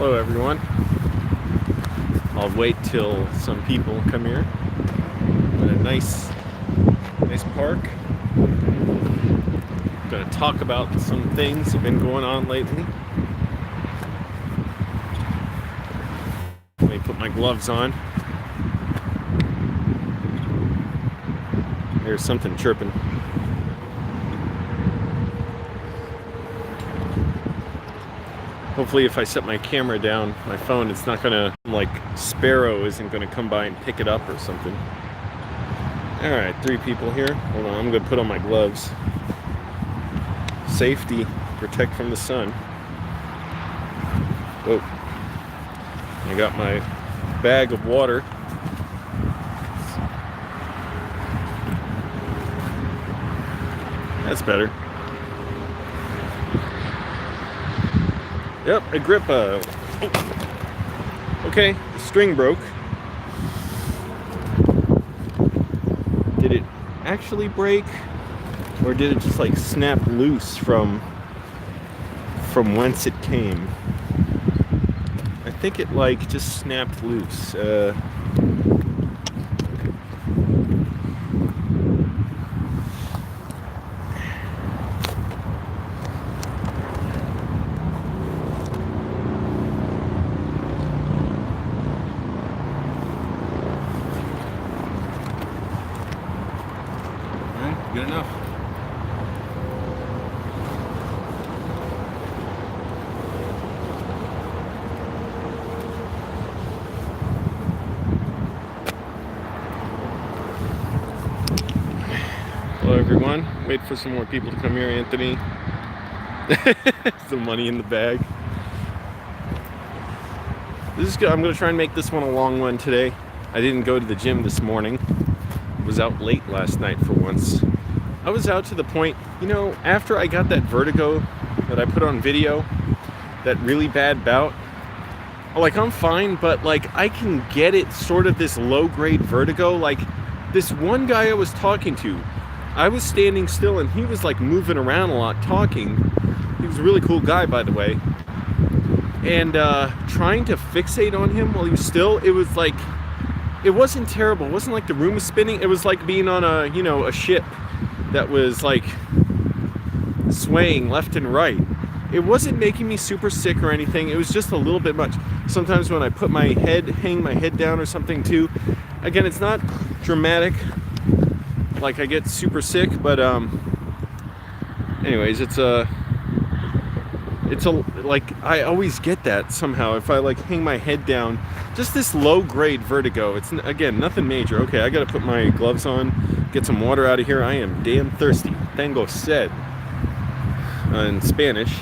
Hello everyone. I'll wait till some people come here. At a nice park. I'm gonna talk about some things that have been going on lately. Let me put my gloves on. There's something chirping. Hopefully if I set my camera down, my phone, it's not gonna, like, Sparrow isn't gonna come by and pick it up or something. Alright, 3 people here. Hold on, I'm gonna put on my gloves. Safety, protect from the sun. Oh, I got my bag of water. That's better. Yep, Agrippa. Oh. Okay, the string broke. Did it actually break? Or did it just like snap loose from whence it came? I think it like just snapped loose. Good enough. Hello everyone. Wait for some more people to come here, Anthony. Some money in the bag. This is good. I'm going to try and make this one a long one today. I didn't go to the gym this morning. I was out late last night for once. I was out to the point, you know, after I got that vertigo that I put on video, that really bad bout, like, I'm fine, but, like, I can get it sort of this low-grade vertigo. Like, this one guy I was talking to, I was standing still, and he was, like, moving around a lot, talking. He was a really cool guy, by the way. And trying to fixate on him while he was still, it was, like, it wasn't terrible. It wasn't like the room was spinning. It was like being on a, you know, a ship that was like swaying left and right. It wasn't making me super sick or anything. It was just a little bit much. Sometimes when I put my head, hang my head down or something too, again, it's not dramatic, like I get super sick, but anyways, it's a, like, I always get that somehow if I like hang my head down. Just this low grade vertigo. It's, again, nothing major. Okay, I gotta put my gloves on, get some water out of here. I am damn thirsty. Tango said in Spanish.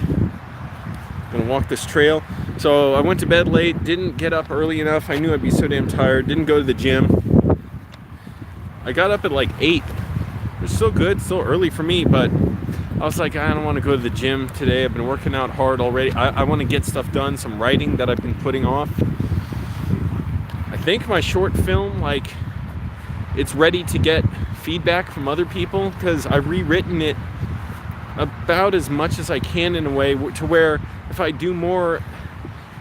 Gonna walk this trail. So I went to bed late, didn't get up early enough. I knew I'd be so damn tired. Didn't go to the gym. I got up at like 8. It's still good, still early for me, but I was like, I don't want to go to the gym today. I've been working out hard already. I want to get stuff done, some writing that I've been putting off. I think my short film, like, it's ready to get feedback from other people, because I've rewritten it about as much as I can in a way to where if I do more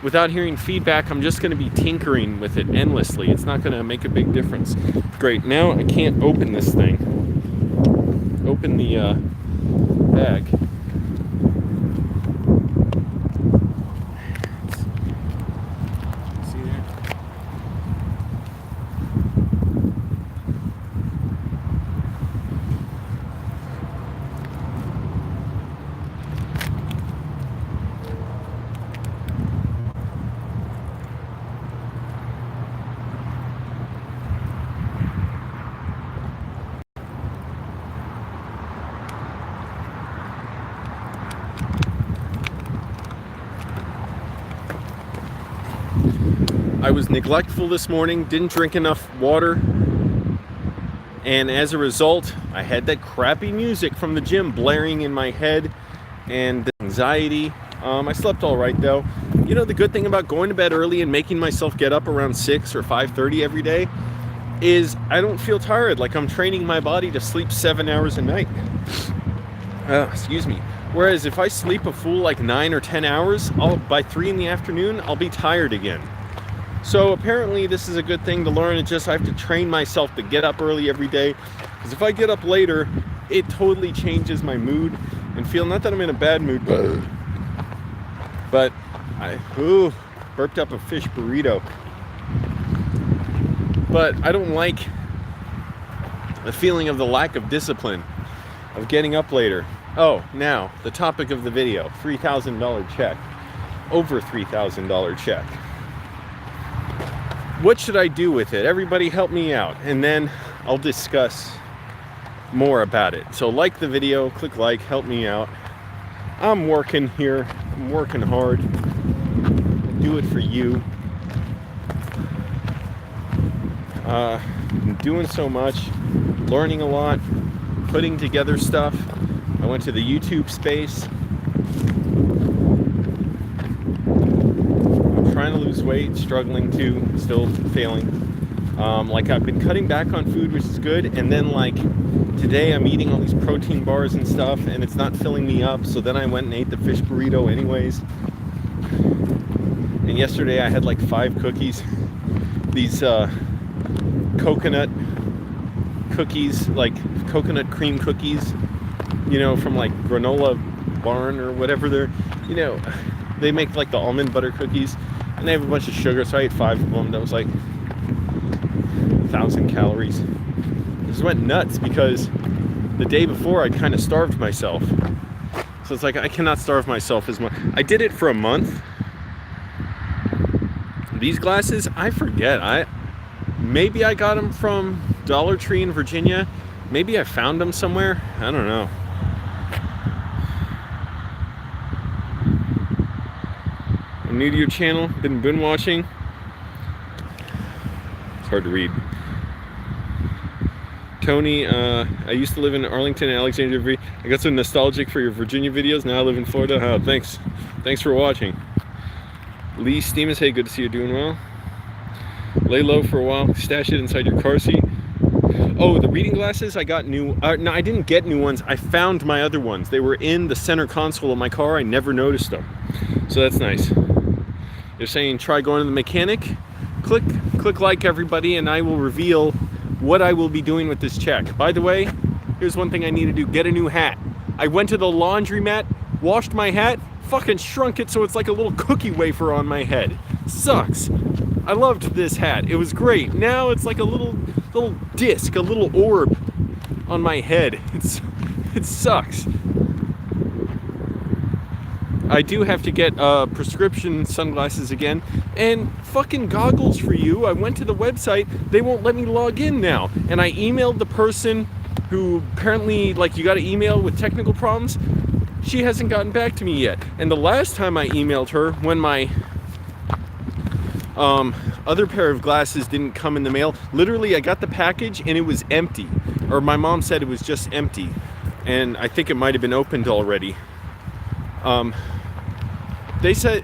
without hearing feedback, I'm just going to be tinkering with it endlessly. It's not going to make a big difference. Great, now I can't open this thing. Open the bag. See there? I was neglectful this morning, didn't drink enough water, and as a result, I had that crappy music from the gym blaring in my head, and anxiety. I slept all right though. You know, the good thing about going to bed early and making myself get up around 6 or 5:30 every day is I don't feel tired, like I'm training my body to sleep 7 hours a night. Excuse me. Whereas if I sleep a full like 9 or 10 hours, by 3 in the afternoon, I'll be tired again. So apparently this is a good thing to learn. It's just I have to train myself to get up early every day. Because if I get up later, it totally changes my mood and feel, not that I'm in a bad mood, but I burped up a fish burrito. But I don't like the feeling of the lack of discipline of getting up later. Oh, now the topic of the video, $3,000 check, over $3,000 check. What should I do with it? Everybody help me out, and then I'll discuss more about it. So like the video, click like, help me out. I'm working here, I'm working hard. I do it for you. I'm doing so much, learning a lot, putting together stuff. I went to the YouTube space. I'm trying to lose weight, struggling to, still failing. Like I've been cutting back on food, which is good, and then like today I'm eating all these protein bars and stuff, and it's not filling me up, so then I went and ate the fish burrito anyways. And yesterday I had like 5 cookies. These coconut cookies, like coconut cream cookies, you know, from like Granola Barn or whatever they're, you know, they make like the almond butter cookies, and they have a bunch of sugar, so I ate 5 of them. That was like 1,000 calories. I just went nuts because the day before I kind of starved myself. So it's like I cannot starve myself as much. I did it for a month. These glasses, I forget. Maybe I got them from Dollar Tree in Virginia. Maybe I found them somewhere. I don't know. I'm new to your channel. Been watching. It's hard to read. Tony, I used to live in Arlington and Alexandria, Virginia. I got so nostalgic for your Virginia videos. Now I live in Florida. Oh, thanks for watching. Lee Stevens, hey, good to see you doing well. Lay low for a while, stash it inside your car seat. Oh, the reading glasses, I got new, no, I didn't get new ones. I found my other ones. They were in the center console of my car. I never noticed them. So that's nice. They're saying try going to the mechanic. Click like, everybody, and I will reveal what I will be doing with this check. By the way, here's one thing I need to do, get a new hat. I went to the laundromat, washed my hat, fucking shrunk it so it's like a little cookie wafer on my head. Sucks. I loved this hat. It was great. Now it's like a little disc, a little orb on my head. It sucks. I do have to get prescription sunglasses again, and fucking goggles for you. I went to the website, they won't let me log in now, and I emailed the person who apparently, like, you got to email with technical problems. She hasn't gotten back to me yet. And the last time I emailed her, when my other pair of glasses didn't come in the mail, literally I got the package and it was empty, or my mom said it was just empty, and I think it might have been opened already. They said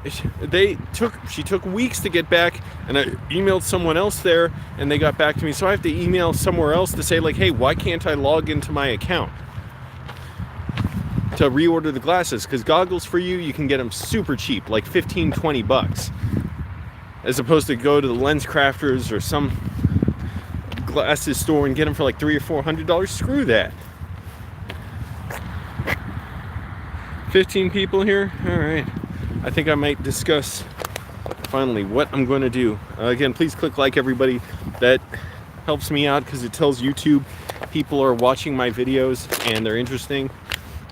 she took weeks to get back, and I emailed someone else there and they got back to me, so I have to email somewhere else to say, like, hey, why can't I log into my account to reorder the glasses? Because goggles for you can get them super cheap, like 15-20 bucks, as opposed to go to the Lens Crafters or some glasses store and get them for like $300 or $400. Screw that. 15 people here. All right, I think I might discuss finally what I'm going to do. Again, please click like, everybody. That helps me out because it tells YouTube people are watching my videos and they're interesting,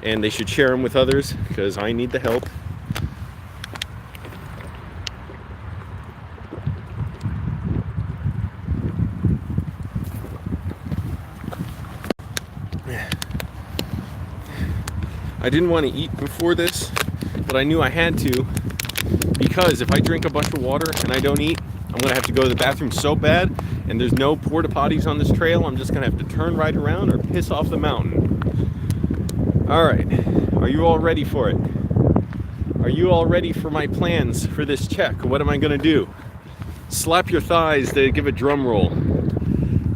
and they should share them with others because I need the help. I didn't want to eat before this, but I knew I had to, because if I drink a bunch of water and I don't eat, I'm going to have to go to the bathroom so bad, and there's no porta potties on this trail. I'm just going to have to turn right around or piss off the mountain. All right, are you all ready for it? Are you all ready for my plans for this check? What am I going to do? Slap your thighs to give a drum roll.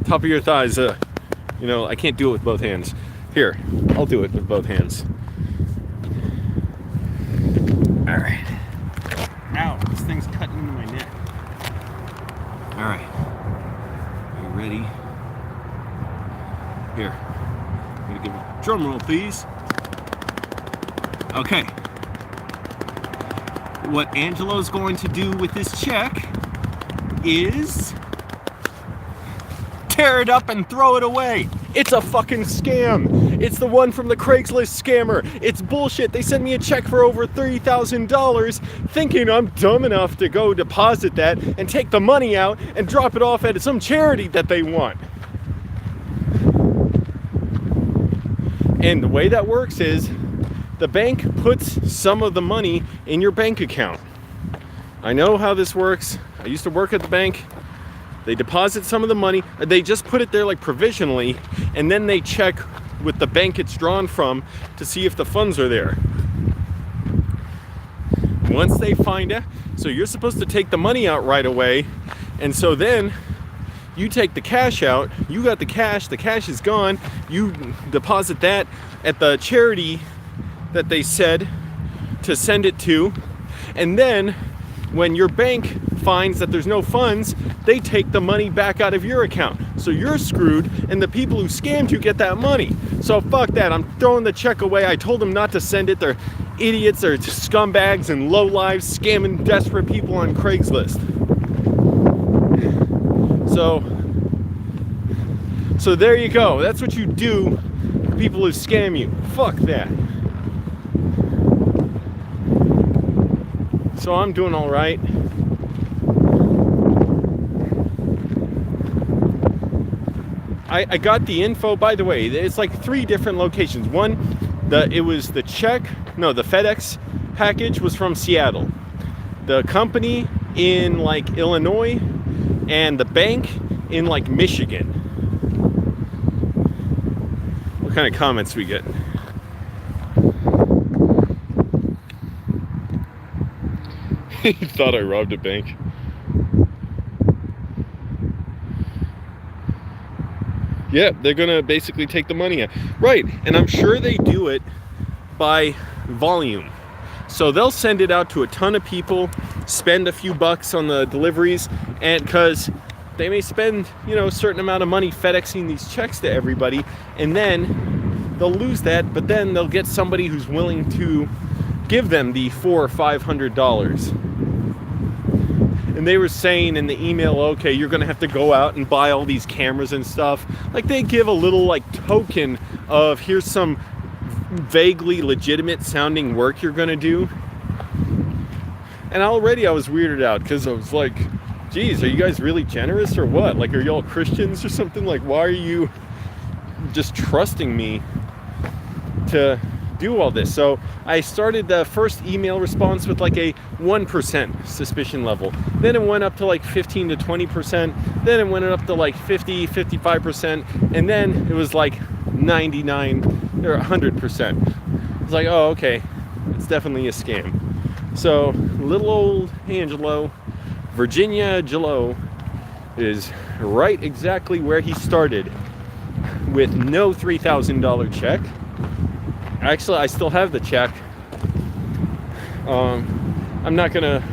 Top of your thighs, you know, I can't do it with both hands. Here, I'll do it with both hands. Drum roll, please. Okay. What Angelo's going to do with this check is tear it up and throw it away. It's a fucking scam. It's the one from the Craigslist scammer. It's bullshit. They sent me a check for over $30,000 thinking I'm dumb enough to go deposit that and take the money out and drop it off at some charity that they want. And the way that works is the bank puts some of the money in your bank account. I know how this works. I used to work at the bank. They deposit some of the money. They just put it there like provisionally, and then they check with the bank it's drawn from to see if the funds are there. Once they find it, so you're supposed to take the money out right away, and so then you take the cash out. You got the cash is gone. You deposit that at the charity that they said to send it to, and then when your bank finds that there's no funds, they take the money back out of your account. So you're screwed, and the people who scammed you get that money. So fuck that. I'm throwing the check away. I told them not to send it. They're idiots. They're scumbags and lowlives scamming desperate people on Craigslist. So there you go. That's what you do to people who scam you. Fuck that. So I'm doing all right. I got the info, by the way. It's like 3 different locations. One, the FedEx package was from Seattle. The company in like Illinois, and the bank in like Michigan. What kind of comments we get? He thought I robbed a bank. Yeah, they're gonna basically take the money out. Right, and I'm sure they do it by volume. So they'll send it out to a ton of people, spend a few bucks on the deliveries, and because they may spend, a certain amount of money FedExing these checks to everybody, and then they'll lose that, but then they'll get somebody who's willing to give them the $400 or $500. And they were saying in the email, okay, you're gonna have to go out and buy all these cameras and stuff. Like they give a little like token of here's some vaguely legitimate sounding work you're gonna do. And already I was weirded out because I was like, geez, are you guys really generous or what? Like, are y'all Christians or something? Like, why are you just trusting me to do all this? So I started the first email response with like a 1% suspicion level. Then it went up to like 15 to 20%. Then it went up to like 50, 55%. And then it was like 99 or 100%. It's like, oh, okay, it's definitely a scam. So little old Angelo, Virginia Jello, is right exactly where he started with no $3,000 check. Actually, I still have the check. I'm not gonna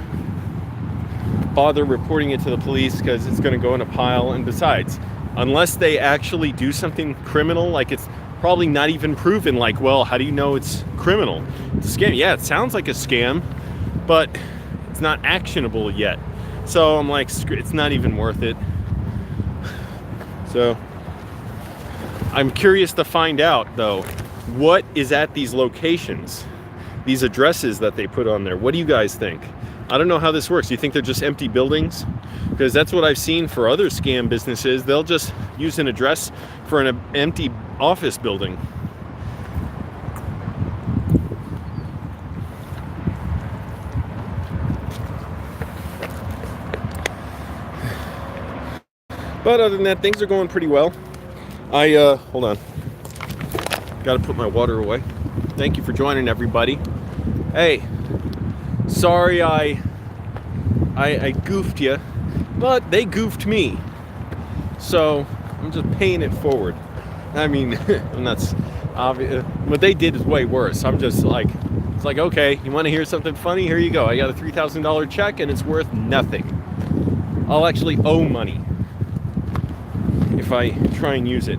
bother reporting it to the police because it's gonna go in a pile, and besides, unless they actually do something criminal, like it's probably not even proven, like, well, how do you know it's criminal? It's a scam. Yeah, it sounds like a scam, but it's not actionable yet. So I'm like, it's not even worth it. So I'm curious to find out, though, what is at these locations, these addresses that they put on there. What do you guys think? I don't know how this works. Do you think they're just empty buildings? Because that's what I've seen for other scam businesses. They'll just use an address for an empty office building. But other than that, things are going pretty well. Hold on. Gotta put my water away. Thank you for joining, everybody. Hey, sorry I goofed you, but they goofed me. So I'm just paying it forward. I mean, and that's obvious. What they did is way worse. I'm just like, it's like, okay, you want to hear something funny? Here you go. I got a $3,000 check and it's worth nothing. I'll actually owe money if I try and use it.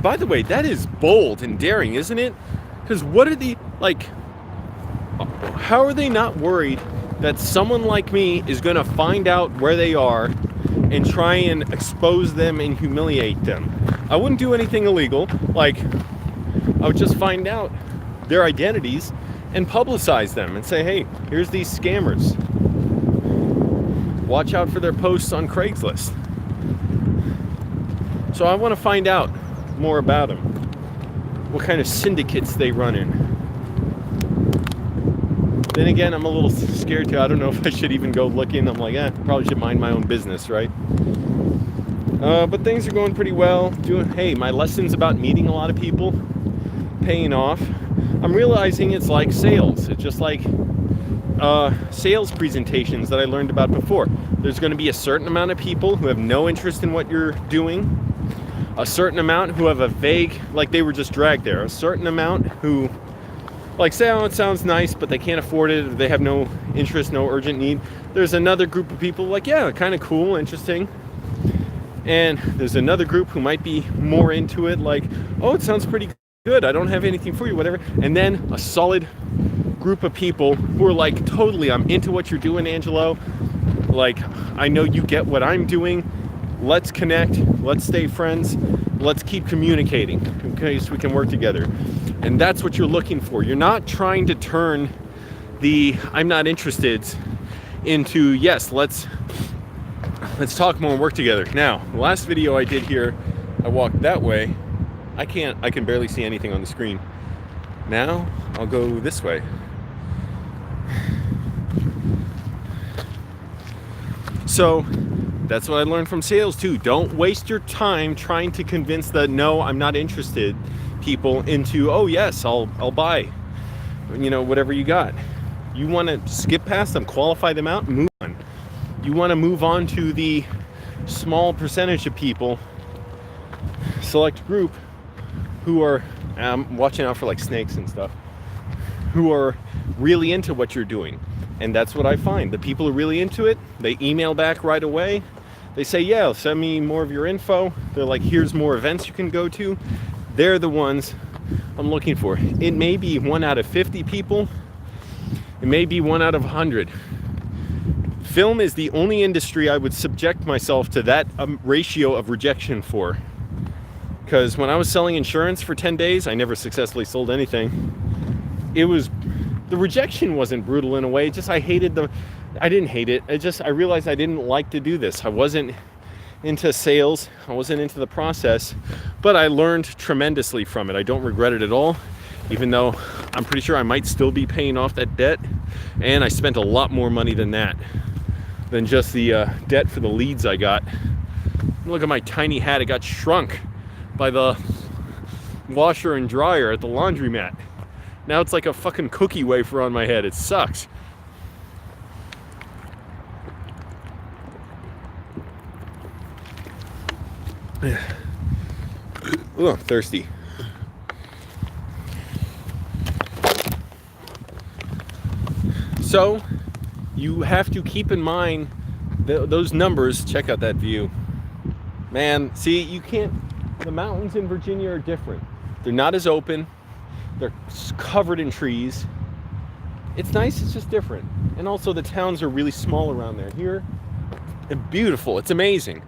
by the way, that is bold and daring, isn't it? Because what are the, like, how are they not worried that someone like me is going to find out where they are and try and expose them and humiliate them? I wouldn't do anything illegal. Like, I would just find out their identities and publicize them and say, hey, here's these scammers. Watch out for their posts on Craigslist. So I want to find out more about them. What kind of syndicates they run in. Then again, I'm a little scared too. I don't know if I should even go looking. I'm like, probably should mind my own business, right? But things are going pretty well. Hey, my lessons about meeting a lot of people, paying off. I'm realizing it's like sales. It's just like sales presentations that I learned about before. There's going to be a certain amount of people who have no interest in what you're doing. A certain amount who have a vague, like they were just dragged there. A certain amount who, like, say, oh, it sounds nice, but they can't afford it. Or they have no interest, no urgent need. There's another group of people like, yeah, kind of cool, interesting. And there's another group who might be more into it, like, oh, it sounds pretty good. I don't have anything for you, whatever. And then a solid group of people who are like, totally, I'm into what you're doing, Angelo. Like, I know you get what I'm doing. Let's connect. Let's stay friends. Let's keep communicating in case we can work together. And that's what you're looking for. You're not trying to turn the I'm not interested into yes, let's talk more and work together. Now, the last video I did here, I walked that way. I can barely see anything on the screen. Now, I'll go this way. So, that's what I learned from sales too. Don't waste your time trying to convince the no, I'm not interested people into, oh yes, I'll buy, you know, whatever you got. You want to skip past them, qualify them out, and move on. You want to move on to the small percentage of people, select group, who are watching out for like snakes and stuff, who are really into what you're doing. And that's what I find. The people who are really into it, they email back right away. They say, yeah, send me more of your info. They're like, here's more events you can go to. They're the ones I'm looking for. It may be 1 out of 50 people. It may be 1 out of 100. Film is the only industry I would subject myself to that ratio of rejection for. Because when I was selling insurance for 10 days, I never successfully sold anything. The rejection wasn't brutal in a way. Just I didn't hate it. I realized I didn't like to do this. I wasn't into sales. I wasn't into the process, but I learned tremendously from it. I don't regret it at all, even though I'm pretty sure I might still be paying off that debt. And I spent a lot more money than just the debt for the leads I got. Look at my tiny hat. It got shrunk by the washer and dryer at the laundromat. Now it's like a fucking cookie wafer on my head. It sucks. Oh, I'm thirsty. So, you have to keep in mind those numbers. Check out that view. Man, see, you can't... The mountains in Virginia are different. They're not as open. They're covered in trees. It's nice, it's just different. And also the towns are really small around there. Here, beautiful, it's amazing.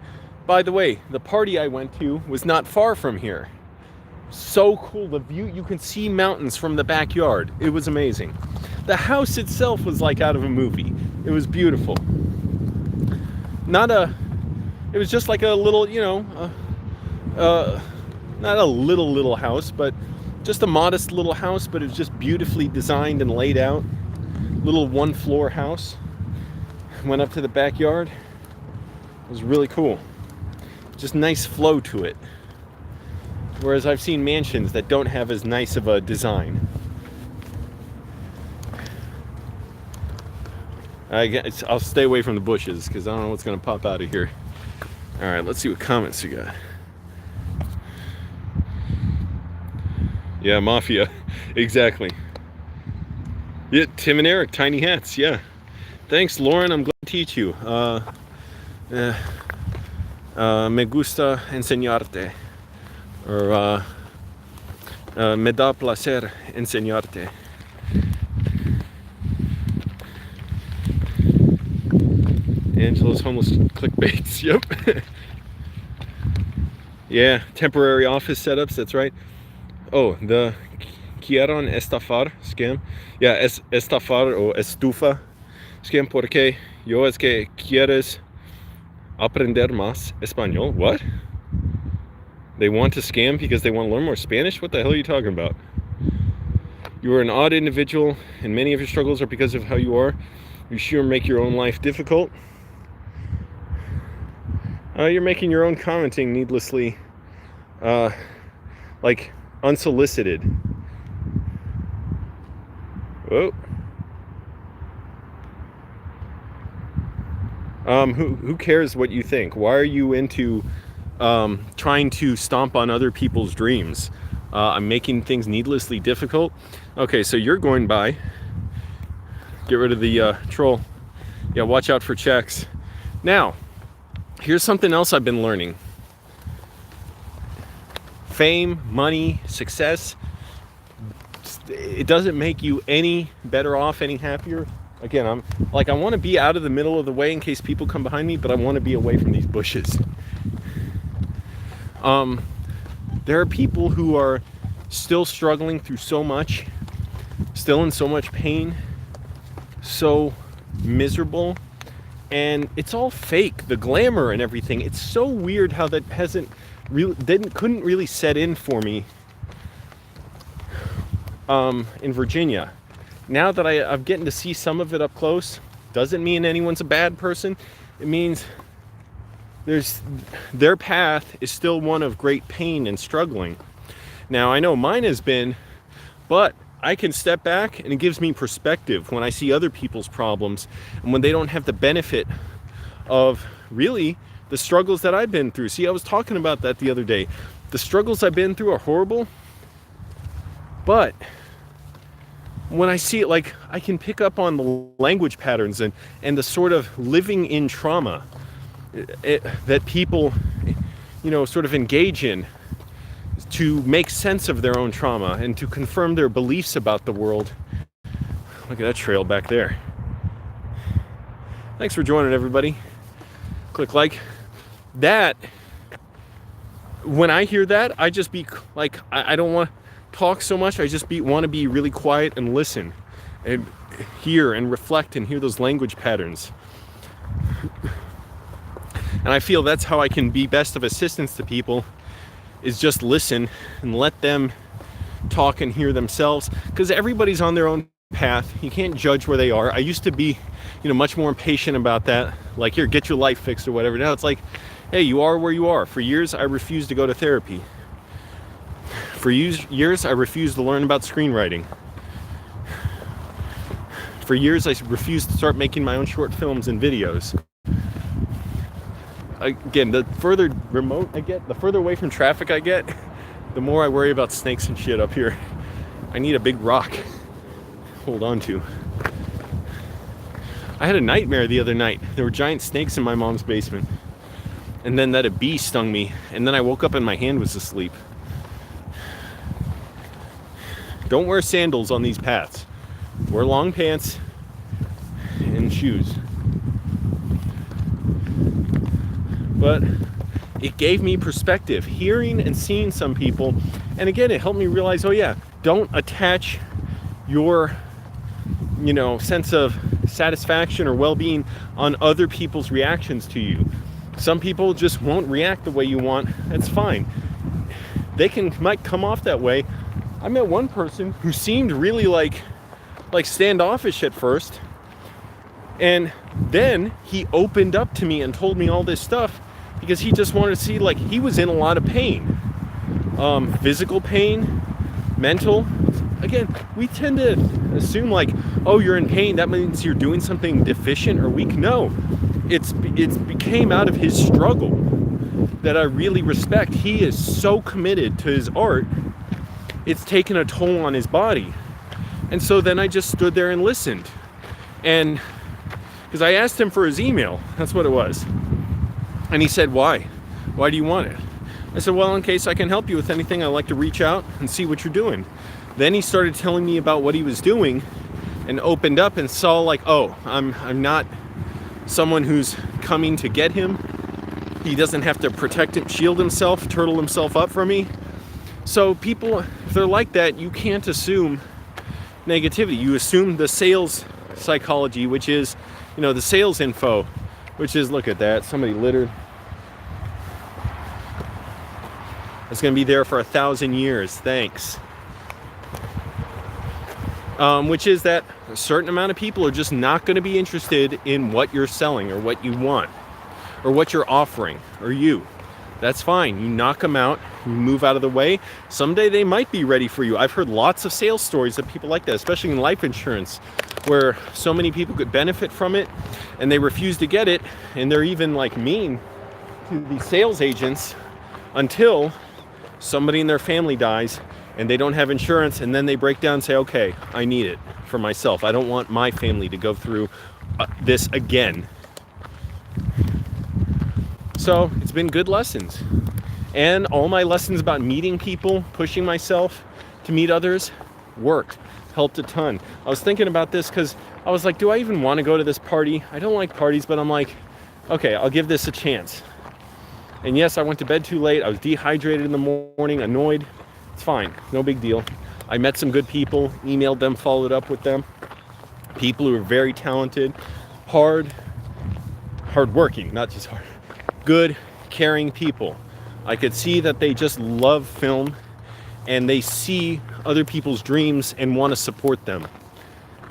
By the way, the party I went to was not far from here. So cool, the view, you can see mountains from the backyard. It was amazing. The house itself was like out of a movie. It was beautiful. It was just like a little, you know, not a little house, but just a modest little house, but it was just beautifully designed and laid out. Little 1-floor house. Went up to the backyard. It was really cool. Just nice flow to it. Whereas I've seen mansions that don't have as nice of a design. I'll stay away from the bushes because I don't know what's going to pop out of here. All right, let's see what comments we got. Yeah, Mafia. Exactly. Yeah, Tim and Eric, tiny hats. Yeah. Thanks, Lauren. I'm glad to teach you. Me gusta enseñarte. Or Me da placer enseñarte. Angelo's homeless clickbaits. Yep. Yeah, temporary office setups. That's right. Oh, the quieren estafar scam. Yeah, estafar o estufa scam porque yo es que quieres aprender más español. What? They want to scam because they want to learn more Spanish? What the hell are you talking about? You are an odd individual, and many of your struggles are because of how you are. You sure make your own life difficult. You're making your own commenting needlessly, like unsolicited. Whoa. Who cares what you think? Why are you into trying to stomp on other people's dreams? I'm making things needlessly difficult. Okay, so you're going by. Get rid of the troll. Yeah, watch out for checks. Now, here's something else I've been learning. Fame, money, success, it doesn't make you any better off, any happier. Again, I want to be out of the middle of the way in case people come behind me, but I want to be away from these bushes. There are people who are still struggling through so much, still in so much pain, so miserable, and it's all fake, the glamour and everything. It's so weird how that couldn't really set in for me in Virginia. Now that I'm getting to see some of it up close, doesn't mean anyone's a bad person. It means their path is still one of great pain and struggling. Now, I know mine has been, but I can step back and it gives me perspective when I see other people's problems and when they don't have the benefit of really the struggles that I've been through. See, I was talking about that the other day. The struggles I've been through are horrible, but when I see it, like, I can pick up on the language patterns and the sort of living in trauma that people, sort of engage in to make sense of their own trauma and to confirm their beliefs about the world. Look at that trail back there. Thanks for joining, everybody. Click like. That, when I hear that, I just be like, I don't want to talk so much. I just want to be really quiet and listen and hear and reflect and hear those language patterns. And I feel that's how I can be best of assistance to people, is just listen and let them talk and hear themselves, because everybody's on their own path. You can't judge where they are. I used to be, much more impatient about that. Like, here, get your life fixed or whatever. Now it's like, hey, you are where you are. For years, I refused to go to therapy. For years, I refused to learn about screenwriting. For years, I refused to start making my own short films and videos. Again, the further remote I get, the further away from traffic I get, the more I worry about snakes and shit up here. I need a big rock to hold on to. I had a nightmare the other night. There were giant snakes in my mom's basement. And then a bee stung me. And then I woke up and my hand was asleep. Don't wear sandals on these paths. Wear long pants and shoes. But it gave me perspective, hearing and seeing some people. And again, it helped me realize, oh yeah, don't attach your, sense of satisfaction or well-being on other people's reactions to you. Some people just won't react the way you want. That's fine. They might come off that way. I met one person who seemed really like standoffish at first. And then he opened up to me and told me all this stuff because he just wanted to see, like, he was in a lot of pain. Physical pain, mental. Again, we tend to assume like, oh, you're in pain, that means you're doing something deficient or weak. No, it came out of his struggle that I really respect. He is so committed to his art, it's taken a toll on his body. And so then I just stood there and listened. And because I asked him for his email, that's what it was. And he said, why? Why do you want it? I said, well, in case I can help you with anything, I'd like to reach out and see what you're doing. Then he started telling me about what he was doing and opened up and saw like, oh, I'm not someone who's coming to get him. He doesn't have to protect him, shield himself, turtle himself up from me. So people, if they're like that, you can't assume negativity. You assume the sales psychology, which is, you know, the sales info, which is, look at that, somebody littered. It's going to be there for 1,000 years. Thanks. Which is that a certain amount of people are just not going to be interested in what you're selling or what you want or what you're offering or you. That's fine. You knock them out, you move out of the way. Someday they might be ready for you. I've heard lots of sales stories of people like that, especially in life insurance, where so many people could benefit from it and they refuse to get it, and they're even like mean to the sales agents until somebody in their family dies and they don't have insurance, and then they break down and say, okay, I need it for myself. I don't want my family to go through this again. So it's been good lessons. And all my lessons about meeting people, pushing myself to meet others, worked, helped a ton. I was thinking about this because I was like, do I even want to go to this party? I don't like parties, but I'm like, okay, I'll give this a chance. And yes, I went to bed too late. I was dehydrated in the morning, annoyed. It's fine, no big deal. I met some good people, emailed them, followed up with them. People who are very talented, hardworking, not just hard, good, caring people. I could see that they just love film and they see other people's dreams and want to support them.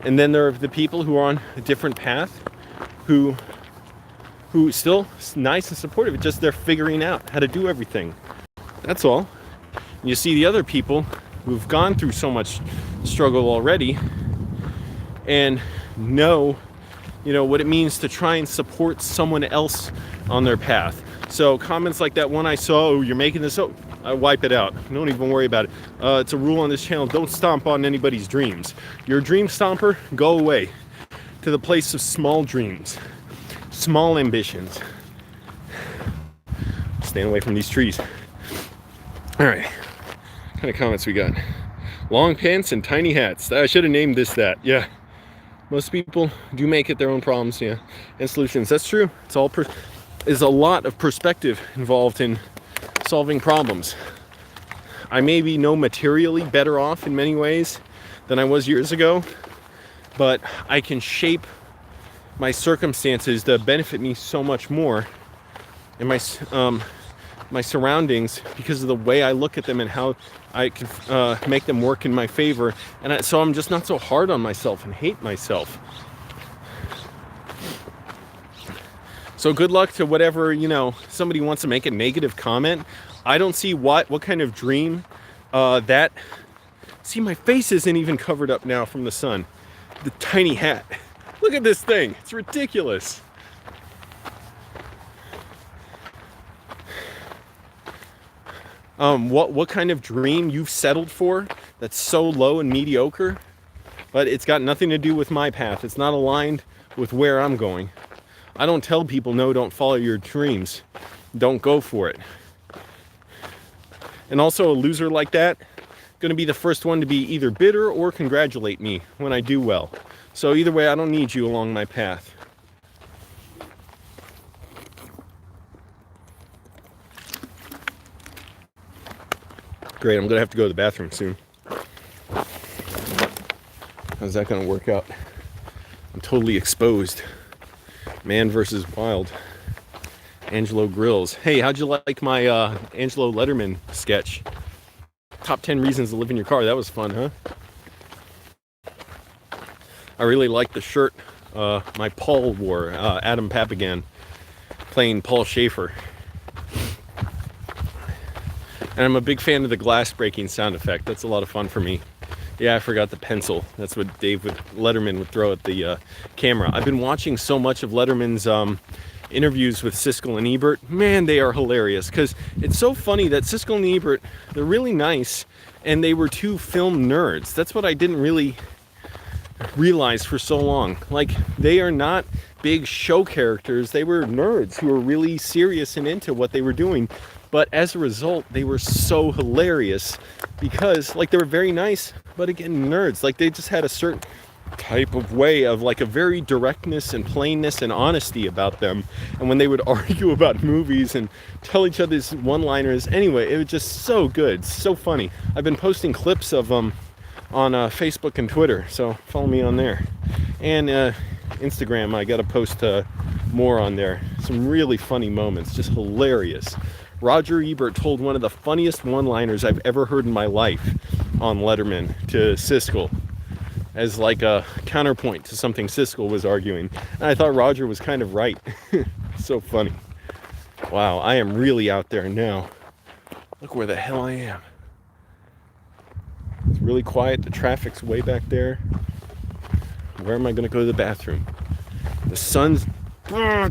And then there are the people who are on a different path, who still nice and supportive, it's just they're figuring out how to do everything. That's all. And you see the other people who've gone through so much struggle already and know, you know, what it means to try and support someone else on their path. So comments like that one I saw, oh, you're making this up, I wipe it out. Don't even worry about it. It's a rule on this channel, don't stomp on anybody's dreams. You're a dream stomper, go away to the place of small dreams, small ambitions. Stand away from these trees. All right, what kind of comments we got? Long pants and tiny hats. I should have named this that. Yeah, most people do make it their own problems, yeah, and solutions. That's true. It's all there's a lot of perspective involved in solving problems. I may be no materially better off in many ways than I was years ago, but I can shape my circumstances to benefit me so much more, and my surroundings, because of the way I look at them and how I can make them work in my favor. And so I'm just not so hard on myself and hate myself. So good luck to whatever, you know, somebody wants to make a negative comment. I don't see what kind of dream that... See, my face isn't even covered up now from the sun. The tiny hat. Look at this thing. It's ridiculous. What kind of dream you've settled for that's so low and mediocre, but it's got nothing to do with my path. It's not aligned with where I'm going. I don't tell people, no, don't follow your dreams. Don't go for it. And also a loser like that, going to be the first one to be either bitter or congratulate me when I do well. So either way, I don't need you along my path. Great, I'm going to have to go to the bathroom soon. How's that going to work out? I'm totally exposed. Man versus wild. Angelo Grills. Hey, how'd you like my Angelo Letterman sketch? Top 10 reasons to live in your car. That was fun, huh? I really like the shirt my Paul wore, Adam Papagan, playing Paul Schaefer. And I'm a big fan of the glass breaking sound effect. That's a lot of fun for me. Yeah, I forgot the pencil. That's what Letterman would throw at the camera. I've been watching so much of Letterman's interviews with Siskel and Ebert. Man, they are hilarious, because it's so funny that Siskel and Ebert, they're really nice, and they were two film nerds. That's what I didn't really realize for so long. Like, they are not big show characters. They were nerds who were really serious and into what they were doing. But as a result, they were so hilarious because, like, they were very nice, but again, nerds. Like, they just had a certain type of way of, like, a very directness and plainness and honesty about them. And when they would argue about movies and tell each other's one-liners, anyway, it was just so good, so funny. I've been posting clips of them on Facebook and Twitter, so follow me on there. And Instagram, I gotta post more on there. Some really funny moments, just hilarious. Roger Ebert told one of the funniest one-liners I've ever heard in my life on Letterman to Siskel, as like a counterpoint to something Siskel was arguing. And I thought Roger was kind of right. So funny. Wow, I am really out there now. Look where the hell I am. It's really quiet. The traffic's way back there. Where am I going to go to the bathroom? The sun's... I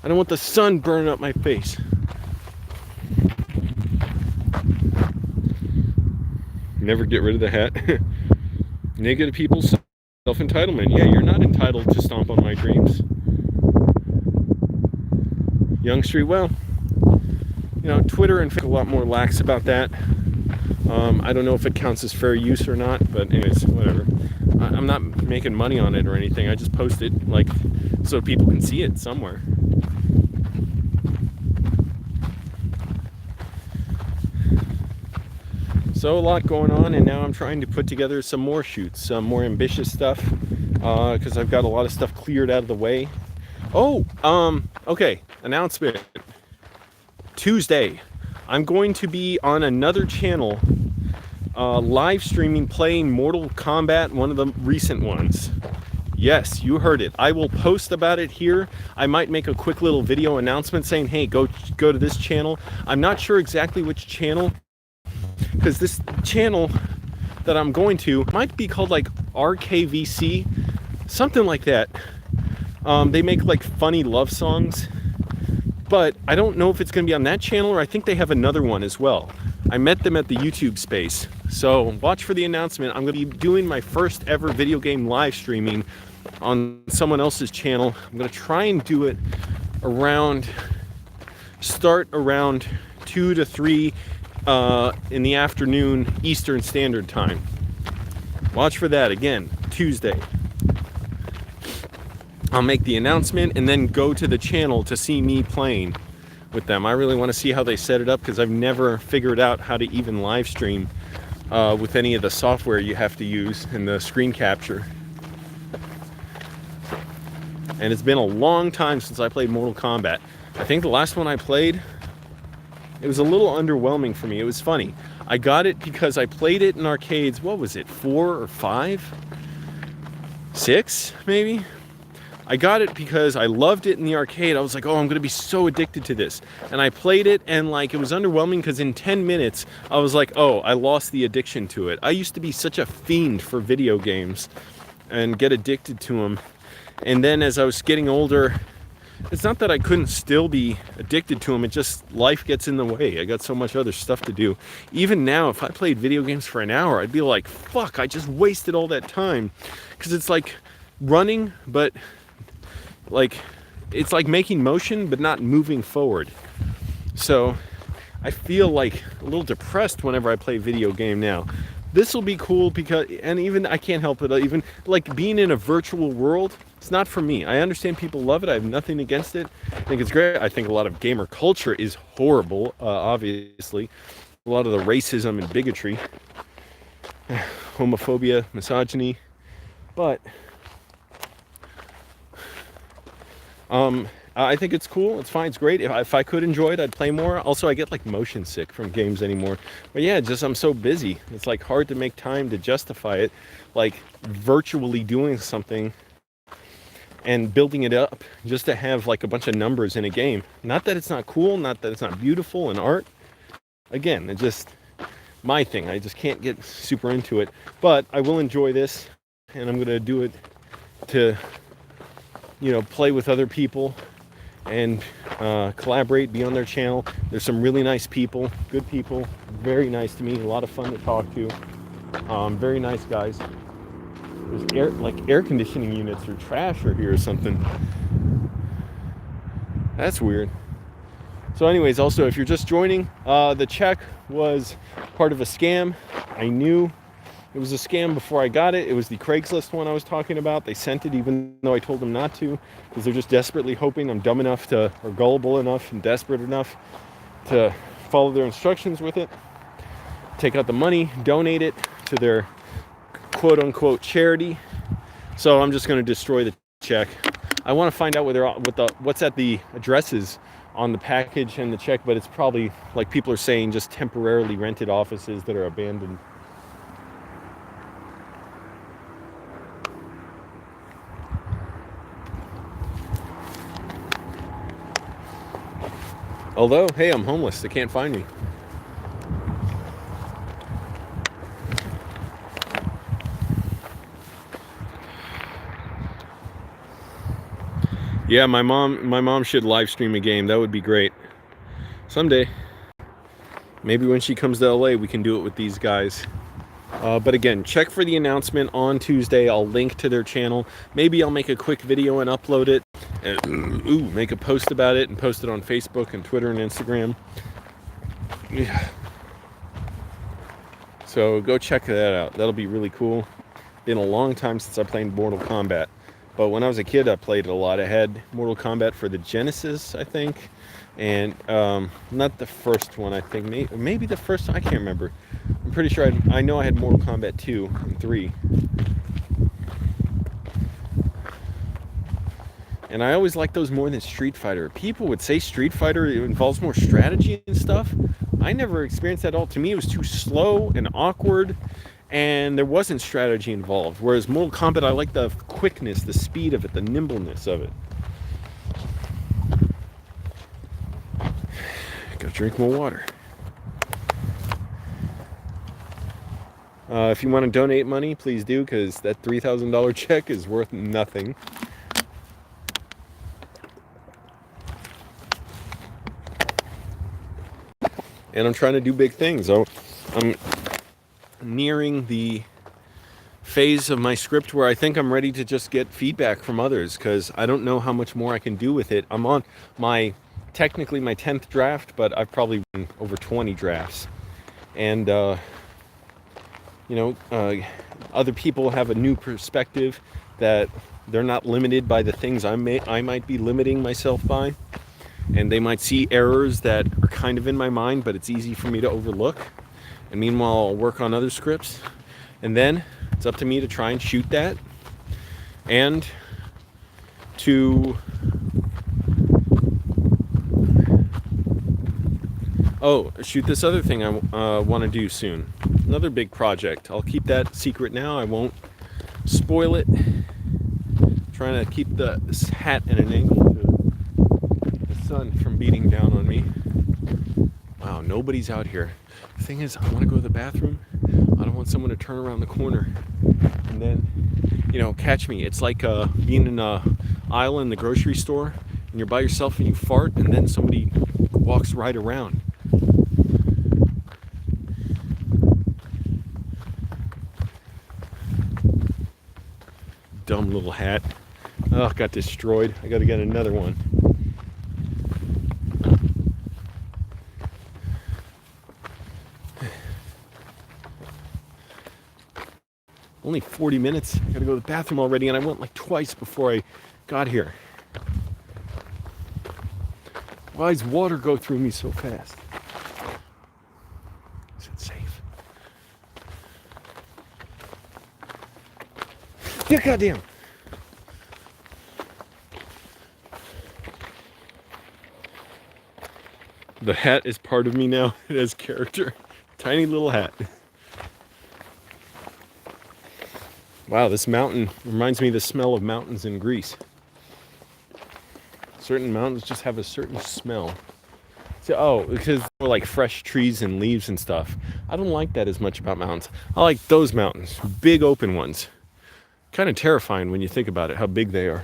don't want the sun burning up my face. Never get rid of the hat. Negative people, self-entitlement. Yeah, you're not entitled to stomp on my dreams. Young Street, well, you know, Twitter and Facebook are a lot more lax about that. I don't know if it counts as fair use or not, but anyways, whatever. I'm not making money on it or anything. I just post it, like, so people can see it somewhere. So a lot going on, and now I'm trying to put together some more shoots, some more ambitious stuff, because I've got a lot of stuff cleared out of the way. Oh, okay, announcement. Tuesday, I'm going to be on another channel, live streaming, playing Mortal Kombat, one of the recent ones. Yes, you heard it. I will post about it here. I might make a quick little video announcement saying, hey, go to this channel. I'm not sure exactly which channel, because this channel that I'm going to might be called like RKVC, something like that. They make like funny love songs, but I don't know if it's going to be on that channel, or I think they have another one as well. I met them at the YouTube space, so watch for the announcement. I'm going to be doing my first ever video game live streaming on someone else's channel. I'm going to try and do it start around 2 to 3 in the afternoon Eastern Standard Time. Watch for that again, Tuesday. I'll make the announcement and then go to the channel to see me playing with them. I really want to see how they set it up, because I've never figured out how to even live stream with any of the software you have to use and the screen capture. And it's been a long time since I played Mortal Kombat. I think the last one I played, it was a little underwhelming for me. It was funny. I got it because I played it in arcades. What was it, 4 or 5? 6, maybe? I got it because I loved it in the arcade. I was like, oh, I'm going to be so addicted to this. And I played it, and like, it was underwhelming because in 10 minutes, I was like, oh, I lost the addiction to it. I used to be such a fiend for video games and get addicted to them. And then as I was getting older, it's not that I couldn't still be addicted to them. It just, life gets in the way. I got so much other stuff to do. Even now, if I played video games for an hour, I'd be like, fuck, I just wasted all that time. Because it's like running, but like, it's like making motion, but not moving forward. So I feel like a little depressed whenever I play video game now. This will be cool because, and even, I can't help it, even like being in a virtual world, it's not for me. I understand people love it. I have nothing against it. I think it's great. I think a lot of gamer culture is horrible, obviously. A lot of the racism and bigotry, homophobia, misogyny. But I think it's cool. It's fine. It's great. If I could enjoy it, I'd play more. Also, I get like motion sick from games anymore. But yeah, just I'm so busy. It's like hard to make time to justify it. Like virtually doing something and building it up just to have like a bunch of numbers in a game. Not that it's not cool, not that it's not beautiful and art. Again, it's just my thing. I just can't get super into it. But I will enjoy this, and I'm going to do it to, you know, play with other people and collaborate, be on their channel. There's some really nice people, good people, very nice to me, a lot of fun to talk to. Very nice guys. There's air conditioning units or trash or here or something. That's weird. So anyways, also, if you're just joining, the check was part of a scam. I knew it was a scam before I got it. It was the Craigslist one I was talking about. They sent it even though I told them not to, because they're just desperately hoping I'm dumb enough to, or gullible enough and desperate enough to follow their instructions with it. Take out the money, donate it to their quote-unquote charity. So I'm just going to destroy the check. I want to find out what's at the addresses on the package and the check, but it's probably, like people are saying, just temporarily rented offices that are abandoned. Although, hey, I'm homeless. They can't find me. Yeah, my mom should live stream a game. That would be great. Someday. Maybe when she comes to LA, we can do it with these guys. But again, check for the announcement on Tuesday. I'll link to their channel. Maybe I'll make a quick video and upload it. And, make a post about it and post it on Facebook and Twitter and Instagram. Yeah. So go check that out. That'll be really cool. Been a long time since I played Mortal Kombat. But when I was a kid, I played it a lot. I had Mortal Kombat for the Genesis, I think. And not the first one, I think. Maybe the first one. I can't remember. I'm pretty sure I know I had Mortal Kombat 2 and 3. And I always liked those more than Street Fighter. People would say Street Fighter involves more strategy and stuff. I never experienced that at all. To me, it was too slow and awkward. And there wasn't strategy involved. Whereas Mortal Kombat, I like the quickness, the speed of it, the nimbleness of it. Gotta drink more water. If you want to donate money, please do, because that $3,000 check is worth nothing. And I'm trying to do big things. So I'm nearing the phase of my script where I think I'm ready to just get feedback from others, because I don't know how much more I can do with it. I'm on technically my 10th draft, but I've probably been over 20 drafts. And, other people have a new perspective that they're not limited by the things I might be limiting myself by. And they might see errors that are kind of in my mind, but it's easy for me to overlook. And meanwhile, I'll work on other scripts. And then it's up to me to try and shoot that. And to... shoot this other thing I want to do soon. Another big project. I'll keep that secret now. I won't spoil it. Trying to keep this hat at an angle to the sun from beating down on me. Wow, nobody's out here. The thing is, I want to go to the bathroom. I don't want someone to turn around the corner and then, catch me. It's like being in an aisle in the grocery store and you're by yourself and you fart and then somebody walks right around. Dumb little hat. Oh, got destroyed. I gotta get another one. Only 40 minutes. I gotta go to the bathroom already, and I went like twice before I got here. Why does water go through me so fast? Is it safe? Yeah, goddamn. The hat is part of me now. It has character. Tiny little hat. Wow, this mountain reminds me of the smell of mountains in Greece. Certain mountains just have a certain smell. So, because they're like fresh trees and leaves and stuff. I don't like that as much about mountains. I like those mountains, big open ones. Kind of terrifying when you think about it, how big they are.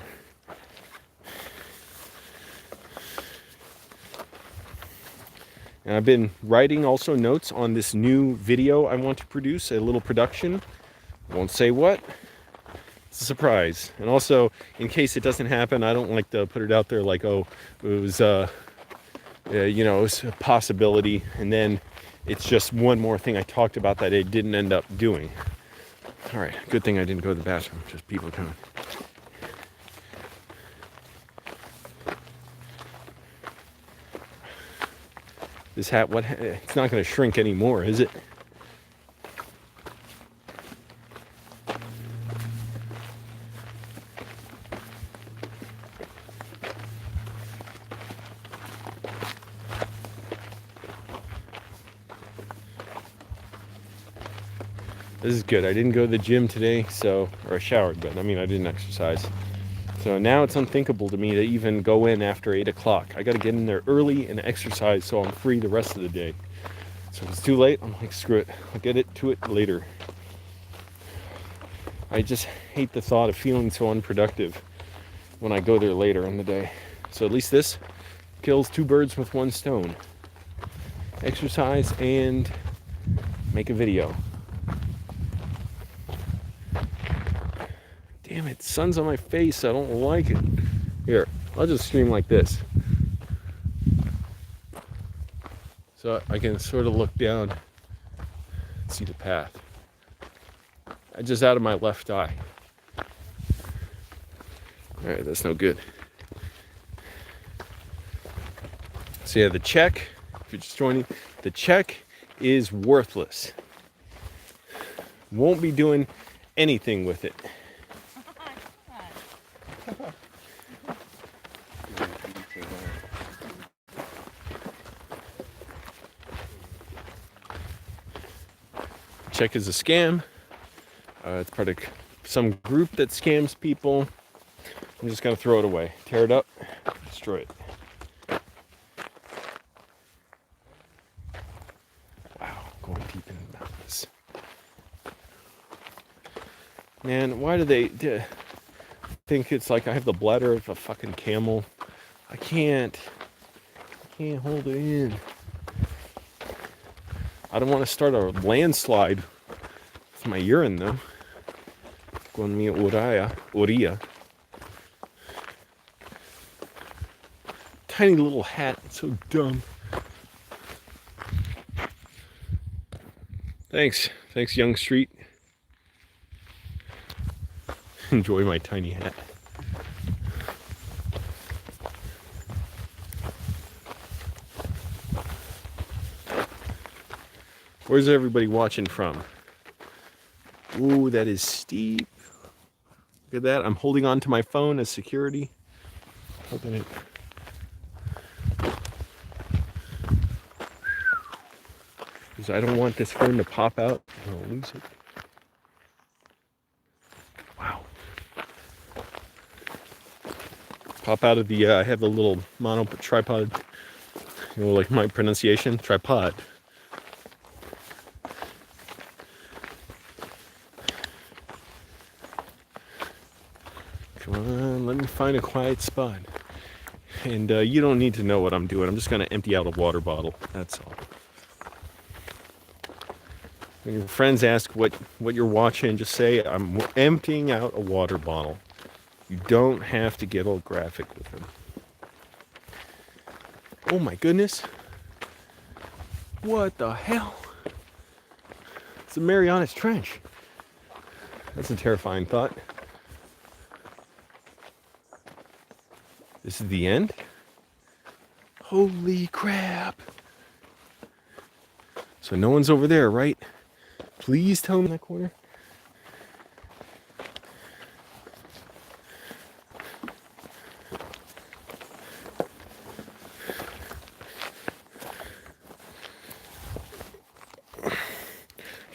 And I've been writing also notes on this new video I want to produce, a little production. Won't say what. It's a surprise. And also, in case it doesn't happen, I don't like to put it out there like, oh, it was you know, it's a possibility. And then it's just one more thing I talked about that I didn't end up doing. All right, good thing I didn't go to the bathroom. Just people coming. This hat, it's not going to shrink anymore, is it? This is good. I didn't go to the gym today, or I showered, but I mean, I didn't exercise. So now it's unthinkable to me to even go in after 8 o'clock. I got to get in there early and exercise so I'm free the rest of the day. So if it's too late, I'm like, screw it. I'll get to it later. I just hate the thought of feeling so unproductive when I go there later in the day. So at least this kills 2 birds with 1 stone. Exercise and make a video. Damn it, sun's on my face. I don't like it. Here, I'll just stream like this. So I can sort of look down and see the path. Just out of my left eye. All right, that's no good. So yeah, the check, if you're just joining, the check is worthless. Won't be doing anything with it. Check is a scam. It's part of some group that scams people. I'm just gonna throw it away, tear it up, destroy it. Wow, going deep into the mountains. Man, why do they think it's like I have the bladder of a fucking camel? I can't hold it in. I don't want to start a landslide with my urine though. Con mi urea. Tiny little hat, it's so dumb. Thanks, Young Street. Enjoy my tiny hat. Where's everybody watching from? Ooh, that is steep. Look at that. I'm holding on to my phone as security. Hoping it. Because I don't want this phone to pop out. I'll lose it. Wow. Pop out of the, I have a little mono tripod. You know, like my pronunciation, tripod. Come on, let me find a quiet spot. And you don't need to know what I'm doing. I'm just going to empty out a water bottle. That's all. When your friends ask what you're watching, just say, I'm emptying out a water bottle. You don't have to get all graphic with them. Oh my goodness. What the hell? It's the Marianas Trench. That's a terrifying thought. This is the end? Holy crap. So no one's over there, right? Please tell me in that corner.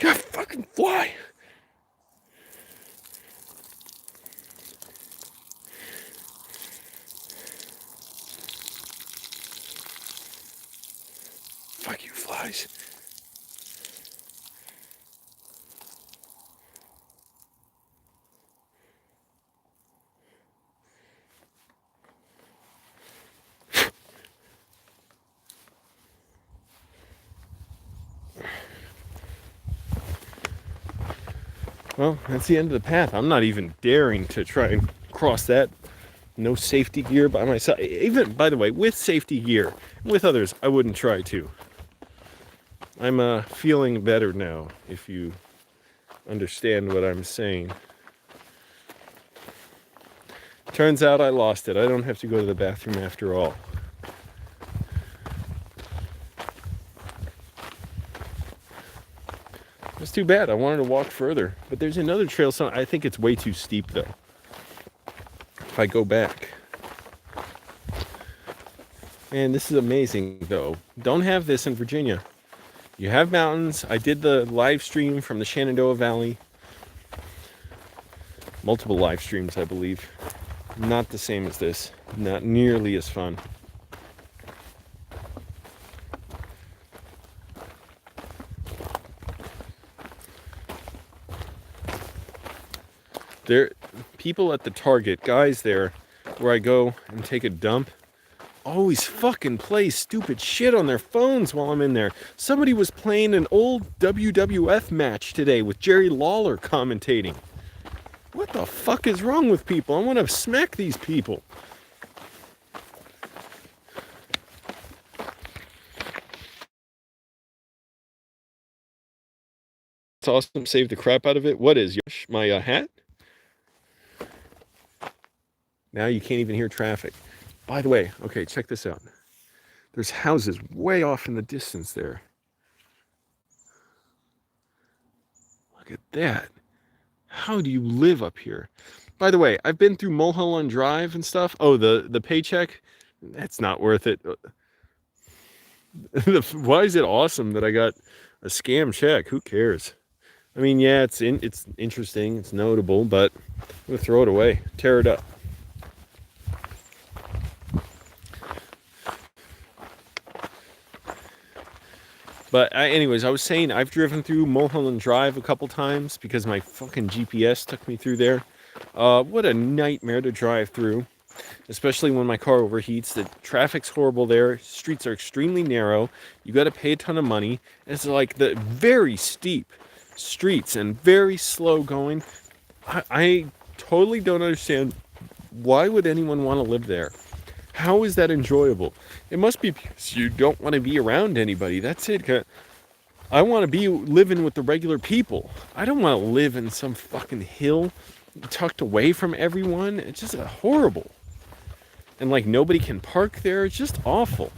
God, fucking fly. Fuck you, flies. Well, that's the end of the path. I'm not even daring to try and cross that No safety gear by myself. Even, by the way, with safety gear, with others, I wouldn't try to. I'm feeling better now, if you understand what I'm saying. Turns out I lost it. I don't have to go to the bathroom after all. It's too bad. I wanted to walk further. But there's another trail. So I think it's way too steep, though. If I go back. Man, this is amazing, though. Don't have this in Virginia. You have mountains. I did the live stream from the Shenandoah Valley. Multiple live streams, I believe. Not the same as this. Not nearly as fun. There, people at the Target, guys there, where I go and take a dump, always fucking play stupid shit on their phones while I'm in there. Somebody was playing an old WWF match today with Jerry Lawler commentating. What the fuck is wrong with people? I want to smack these people. It's awesome. Save the crap out of it. What is my hat? Now you can't even hear traffic. By the way, okay, check this out. There's houses way off in the distance there. Look at that. How do you live up here? By the way, I've been through Mulholland Drive and stuff. Oh, the paycheck? That's not worth it. Why is it awesome that I got a scam check? Who cares? I mean, yeah, it's interesting, it's notable, but I'm gonna throw it away, tear it up. But anyways, I was saying I've driven through Mulholland Drive a couple times because my fucking GPS took me through there. What a nightmare to drive through, especially when my car overheats. The traffic's horrible there. Streets are extremely narrow. You got to pay a ton of money. It's like the very steep streets and very slow going. I totally don't understand, why would anyone want to live there? How is that enjoyable? It must be because you don't want to be around anybody. That's it. I want to be living with the regular people. I don't want to live in some fucking hill tucked away from everyone. It's just horrible. And like nobody can park there. It's just awful.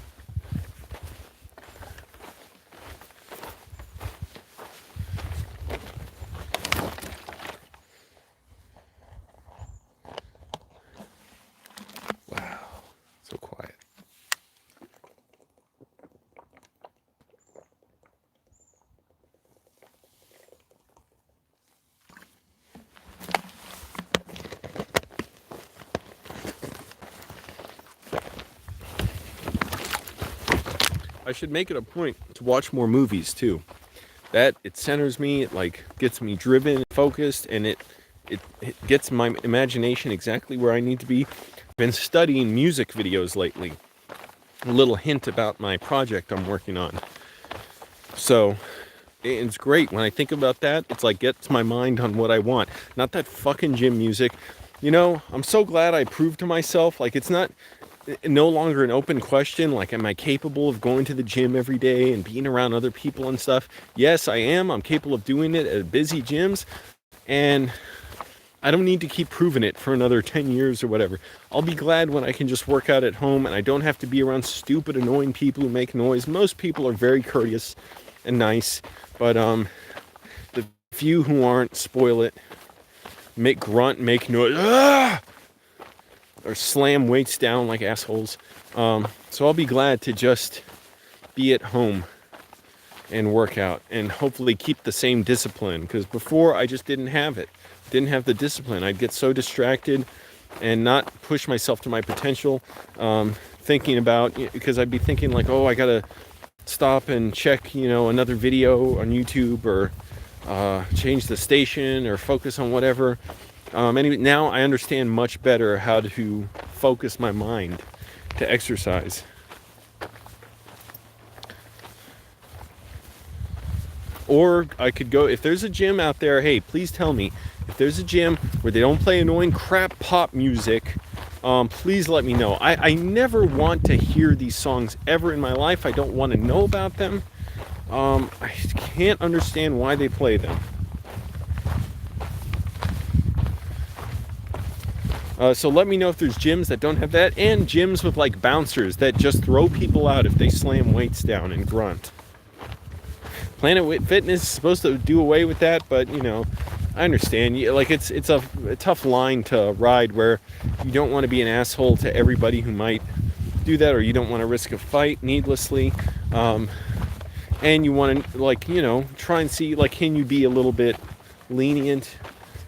So quiet. I should make it a point to watch more movies too. That it centers me, it like gets me driven, focused, and it gets my imagination exactly where I need to be. Been studying music videos lately. A little hint about my project I'm working on. So it's great when I think about that. It's like gets my mind on what I want, not that fucking gym music. You know, I'm so glad I proved to myself, like it's no longer an open question, like am I capable of going to the gym every day and being around other people and stuff? Yes, I am. I'm capable of doing it at busy gyms, and I don't need to keep proving it for another 10 years or whatever. I'll be glad when I can just work out at home and I don't have to be around stupid, annoying people who make noise. Most people are very courteous and nice, but the few who aren't spoil it, make grunt, make noise, or slam weights down like assholes. So I'll be glad to just be at home and work out and hopefully keep the same discipline, because before I just didn't have it. Didn't have the discipline. I'd get so distracted and not push myself to my potential, thinking about, because I'd be thinking like, oh, I gotta stop and check, another video on YouTube, or change the station, or focus on whatever. Anyway, now I understand much better how to focus my mind to exercise. Or I could go, if there's a gym out there, hey, please tell me, if there's a gym where they don't play annoying crap pop music, please let me know. I never want to hear these songs ever in my life. I don't want to know about them. I can't understand why they play them. So let me know if there's gyms that don't have that, and gyms with like bouncers that just throw people out if they slam weights down and grunt. Planet Fitness is supposed to do away with that, but you know, I understand. Like it's a tough line to ride where you don't want to be an asshole to everybody who might do that, or you don't want to risk a fight needlessly, and you want to, like, you know, try and see, like, can you be a little bit lenient.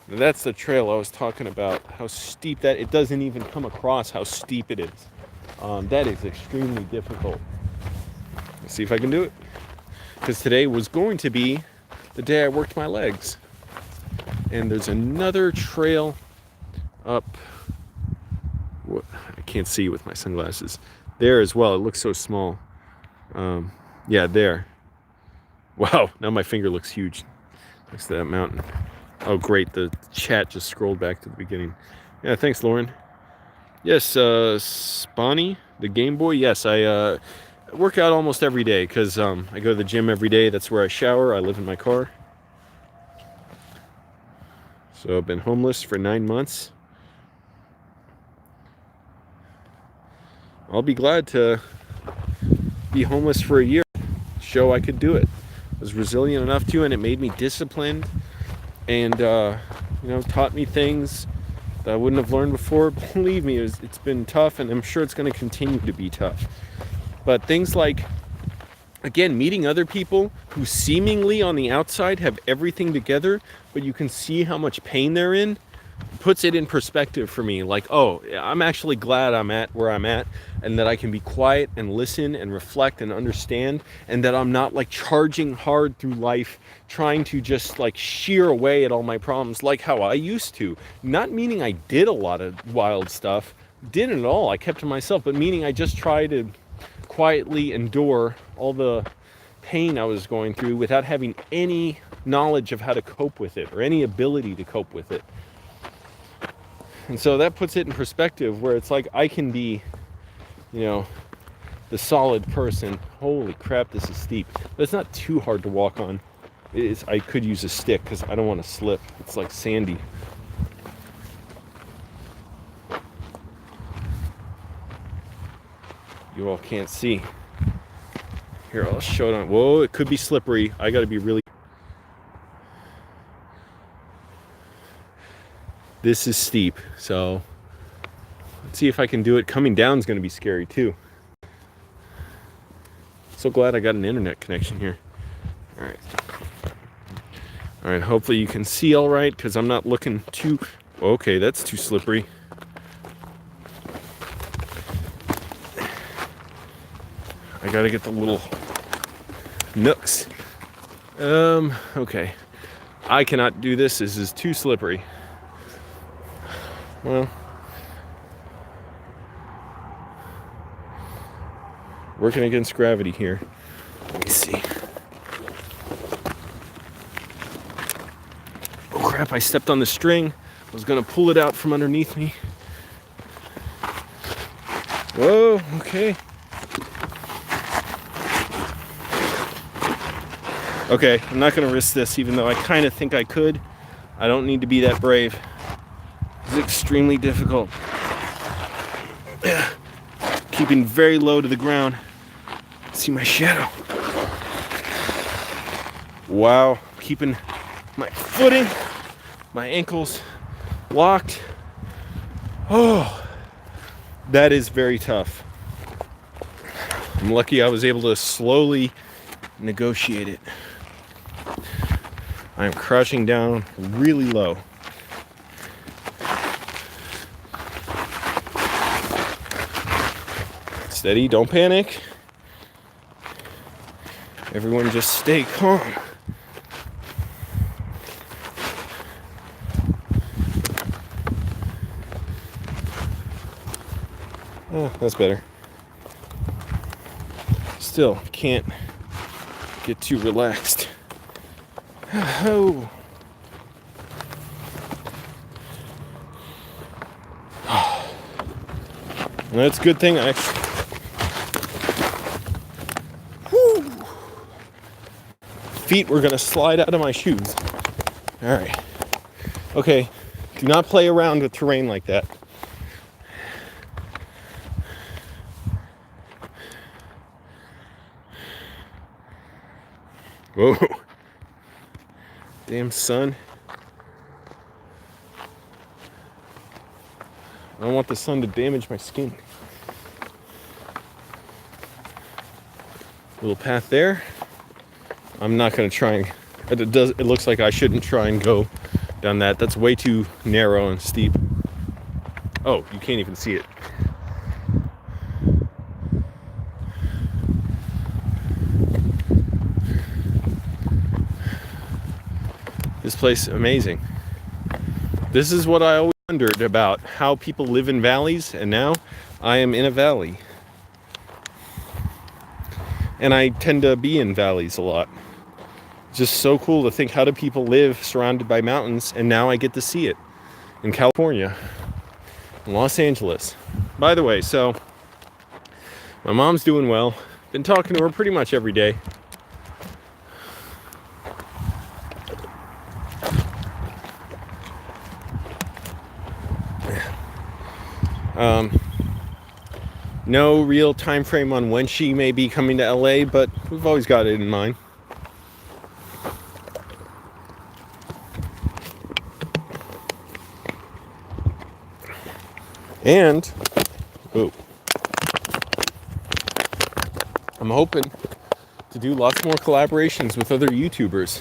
That's the trail I was talking about, how steep that, it doesn't even come across how steep it is. That is extremely difficult. Let's see if I can do it, because today was going to be the day I worked my legs. And there's another trail up, I can't see with my sunglasses, there as well. It looks so small. Yeah, there. Wow, now my finger looks huge next to that mountain. Oh great, the chat just scrolled back to the beginning. Yeah, thanks Lauren. Yes, Spawny, the Game Boy, yes, I work out almost every day because I go to the gym every day. That's where I shower. I live in my car. So I've been homeless for 9 months. I'll be glad to be homeless for a year. Show I could do it. I was resilient enough to, and it made me disciplined, and you know, taught me things that I wouldn't have learned before. Believe me, it's been tough, and I'm sure it's going to continue to be tough. But things like, again, meeting other people who seemingly on the outside have everything together, but you can see how much pain they're in, puts it in perspective for me. Like, oh, I'm actually glad I'm at where I'm at, and that I can be quiet and listen and reflect and understand, and that I'm not like charging hard through life, trying to just like shear away at all my problems like how I used to. Not meaning I did a lot of wild stuff, didn't at all. I kept to myself, but meaning I just tried to quietly endure all the pain I was going through without having any knowledge of how to cope with it or any ability to cope with it. And so that puts it in perspective where it's like I can be, you know, the solid person. Holy crap, this is steep. But it's not too hard to walk on. It is, I could use a stick because I don't want to slip. It's like sandy. You all can't see. Here, I'll show it on. Whoa, it could be slippery. I got to be really... This is steep, so let's see if I can do it. Coming down is going to be scary too. So glad I got an internet connection here. All right, hopefully you can see all right, because I'm not looking too... Okay, that's too slippery. I gotta get the little nooks. Okay. I cannot do this. This is too slippery. Well, working against gravity here. Let me see. Oh crap, I stepped on the string. I was gonna pull it out from underneath me. Whoa, okay. Okay, I'm not gonna risk this, even though I kind of think I could. I don't need to be that brave. It's extremely difficult. Keeping very low to the ground. See my shadow. Wow, keeping my footing, my ankles locked. Oh, that is very tough. I'm lucky I was able to slowly negotiate it. I'm crouching down really low. Steady, don't panic. Everyone just stay calm. Oh, that's better. Still can't get too relaxed. Oh. And that's a good thing Whew. Feet were gonna slide out of my shoes. All right. Okay, do not play around with terrain like that. Whoa. Damn sun. I don't want the sun to damage my skin. Little path there. I'm not gonna try and, it looks like I shouldn't try and go down that. That's way too narrow and steep. Oh, you can't even see it. This place, amazing. This is what I always wondered about, how people live in valleys, and now I am in a valley. And I tend to be in valleys a lot. It's just so cool to think, how do people live surrounded by mountains, and now I get to see it in California, in Los Angeles. By the way, so my mom's doing well. Been talking to her pretty much every day. No real time frame on when she may be coming to LA, but we've always got it in mind. And I'm hoping to do lots more collaborations with other YouTubers.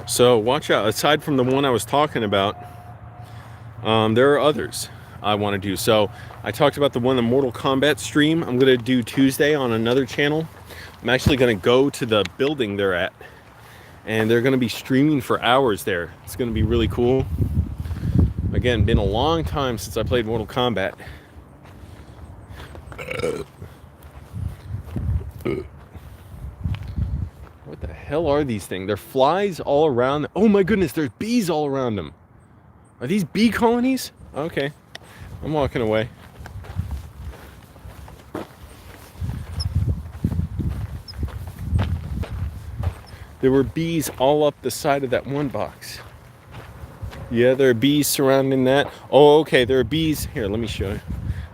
So watch out. Aside from the one I was talking about, there are others I want to do. So I talked about the one, the Mortal Kombat stream. I'm going to do Tuesday on another channel. I'm actually going to go to the building they're at, and they're going to be streaming for hours there. It's going to be really cool. Again, been a long time since I played Mortal Kombat. What the hell are these things? They're flies all around. Oh my goodness, there's bees all around them. Are these bee colonies? Okay, I'm walking away. There were bees all up the side of that one box. Yeah, there are bees surrounding that. Oh, okay, there are bees. Here, let me show you.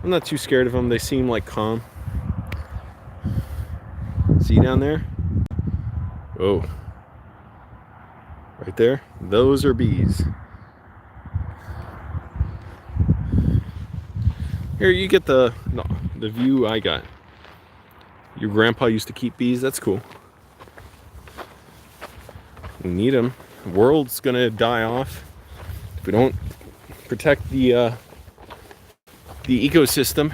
I'm not too scared of them. They seem like calm. See down there? Oh. Right there? Those are bees. Here, you get the view I got. Your grandpa used to keep bees. That's cool. We need them. The world's gonna die off if we don't protect the ecosystem.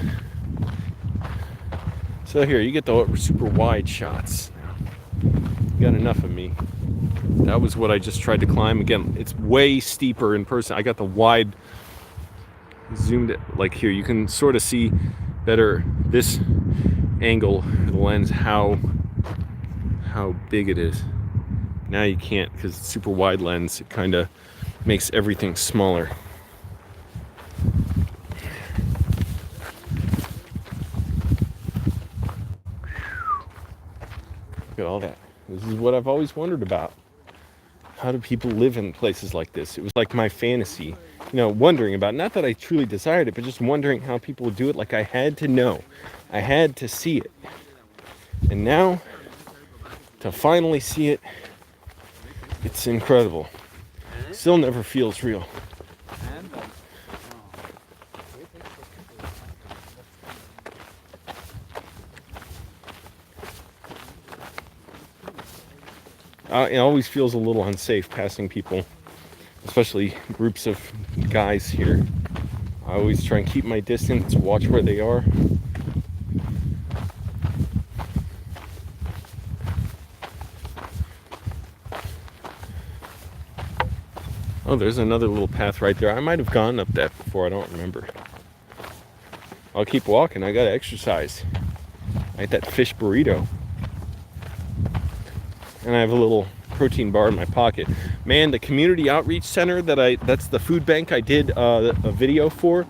So here, you get the super wide shots. You got enough of me. That was what I just tried to climb. Again, it's way steeper in person. I got the wide zoomed, like here, you can sort of see better this angle, the lens, how big it is. Now you can't, because it's super wide lens. It kind of makes everything smaller. Look at all that. This is what I've always wondered about. How do people live in places like this? It was like my fantasy, wondering about, not that I truly desired it, but just wondering how people would do it. Like I had to know, I had to see it. And now, to finally see it, it's incredible. Still never feels real. It always feels a little unsafe passing people, especially groups of guys here. I always try and keep my distance, watch where they are. Oh, there's another little path right there. I might have gone up that before, I don't remember. I'll keep walking, I gotta exercise. I ate that fish burrito. And I have a little protein bar in my pocket. Man, the community outreach center that's the food bank I did a video for.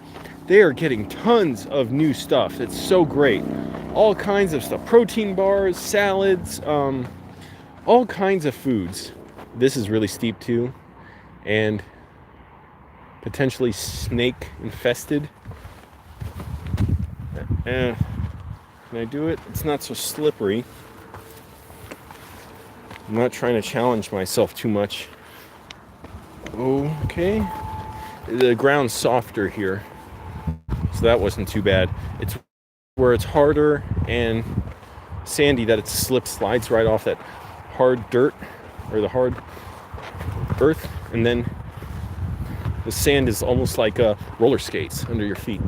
They are getting tons of new stuff. It's so great. All kinds of stuff. Protein bars, salads, all kinds of foods. This is really steep too. And potentially snake infested. Can I do it? It's not so slippery. I'm not trying to challenge myself too much. Okay. The ground's softer here, so that wasn't too bad. It's where it's harder and sandy that it slides right off that hard dirt or the hard earth, and then the sand is almost like roller skates under your feet.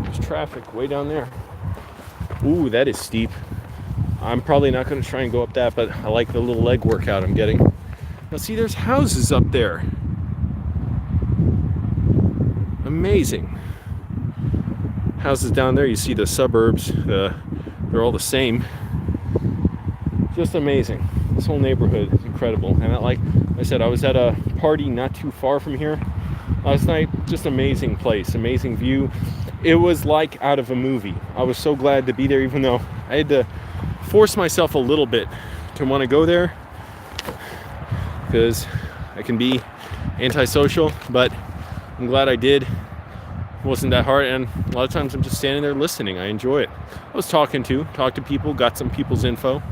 There's traffic way down there. Ooh, that is steep. I'm probably not going to try and go up that, but I like the little leg workout I'm getting. Now see, there's houses up there. Amazing. Houses down there, you see the suburbs, they're all the same. Just amazing. This whole neighborhood is incredible. And like I said, I was at a party not too far from here last night. Just amazing place, amazing view. It was like out of a movie. I was so glad to be there, even though I had to force myself a little bit to want to go there because I can be antisocial, but I'm glad I did. It wasn't that hard, and a lot of times I'm just standing there listening. I enjoy it. I was talked to people, got some people's info.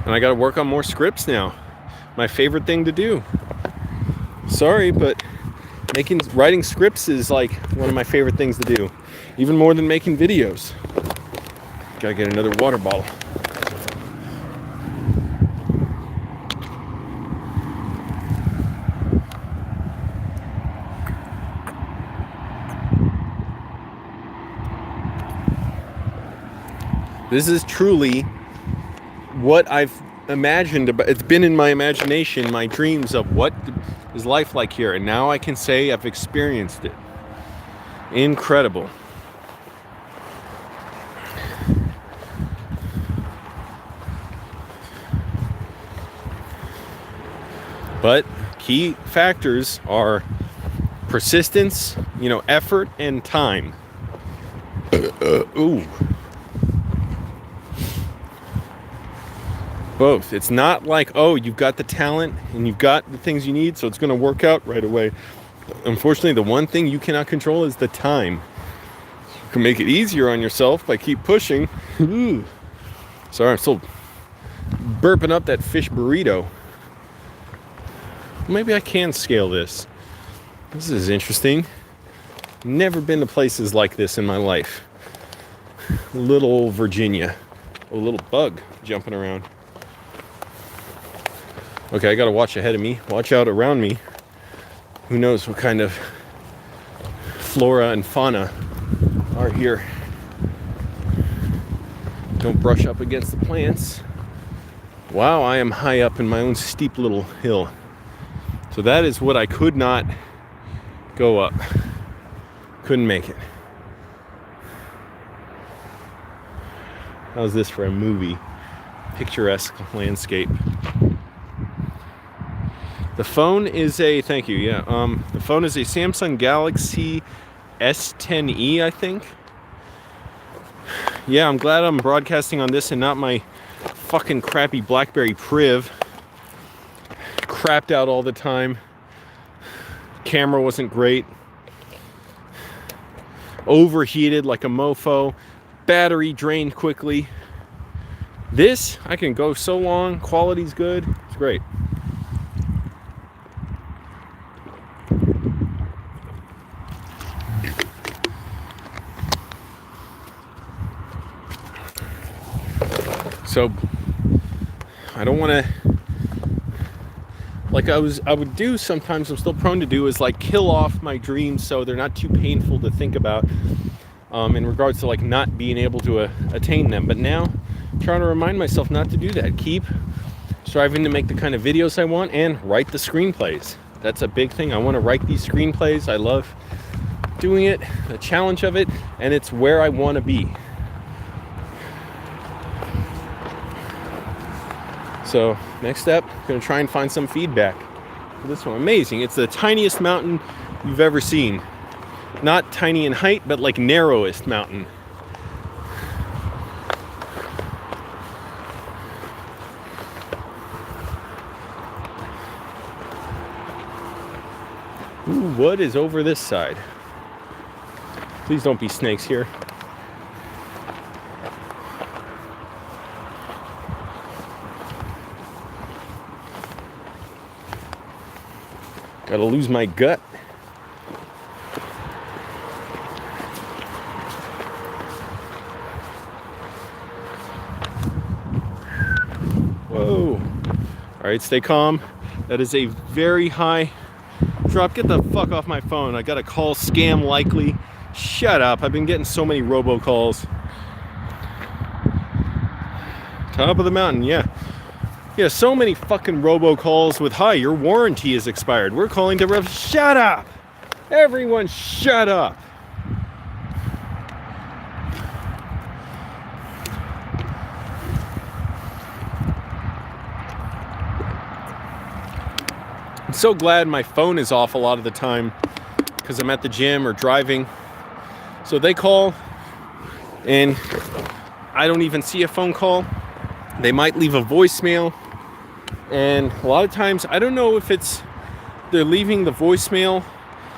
And I got to work on more scripts now. My favorite thing to do. Sorry, but writing scripts is like one of my favorite things to do. Even more than making videos. Gotta get another water bottle. This is truly what I've imagined. It's been in my imagination, my dreams of what is life like here. And now I can say I've experienced it. Incredible. But key factors are persistence, effort, and time. Ooh. Both. It's not like, oh, you've got the talent and you've got the things you need, so it's going to work out right away. Unfortunately, the one thing you cannot control is the time. You can make it easier on yourself by keep pushing. Sorry, I'm still burping up that fish burrito. Maybe I can scale this. This is interesting. Never been to places like this in my life. Little old Virginia. A little bug jumping around. Okay, I gotta watch ahead of me. Watch out around me. Who knows what kind of flora and fauna are here. Don't brush up against the plants. Wow, I am high up in my own steep little hill. So that is what I could not go up. Couldn't make it. How's this for a movie? Picturesque landscape. The phone is a, thank you, yeah. The phone is a Samsung Galaxy S10e, I think. Yeah, I'm glad I'm broadcasting on this and not my fucking crappy BlackBerry Priv. Crapped out all the time. Camera wasn't great. Overheated like a mofo. Battery drained quickly. This, I can go so long. Quality's good. It's great. So I don't want to, like I would do sometimes, I'm still prone to do, is like kill off my dreams so they're not too painful to think about in regards to like not being able to attain them. But now I'm trying to remind myself not to do that. Keep striving to make the kind of videos I want and write the screenplays. That's a big thing. I want to write these screenplays. I love doing it, the challenge of it, and it's where I want to be. So next step, I'm gonna try and find some feedback for this one. Amazing. It's the tiniest mountain you've ever seen. Not tiny in height, but like narrowest mountain. Ooh, what is over this side? Please don't be snakes here. Gotta lose my gut. Whoa. All right, stay calm. That is a very high drop. Get the fuck off my phone. I got a call, scam likely. Shut up. I've been getting so many robocalls. Top of the mountain, yeah. Yeah, so many fucking robocalls with, hi, your warranty is expired. We're calling to shut up! Everyone shut up! I'm so glad my phone is off a lot of the time because I'm at the gym or driving. So they call and I don't even see a phone call. They might leave a voicemail. And a lot of times, I don't know if they're leaving the voicemail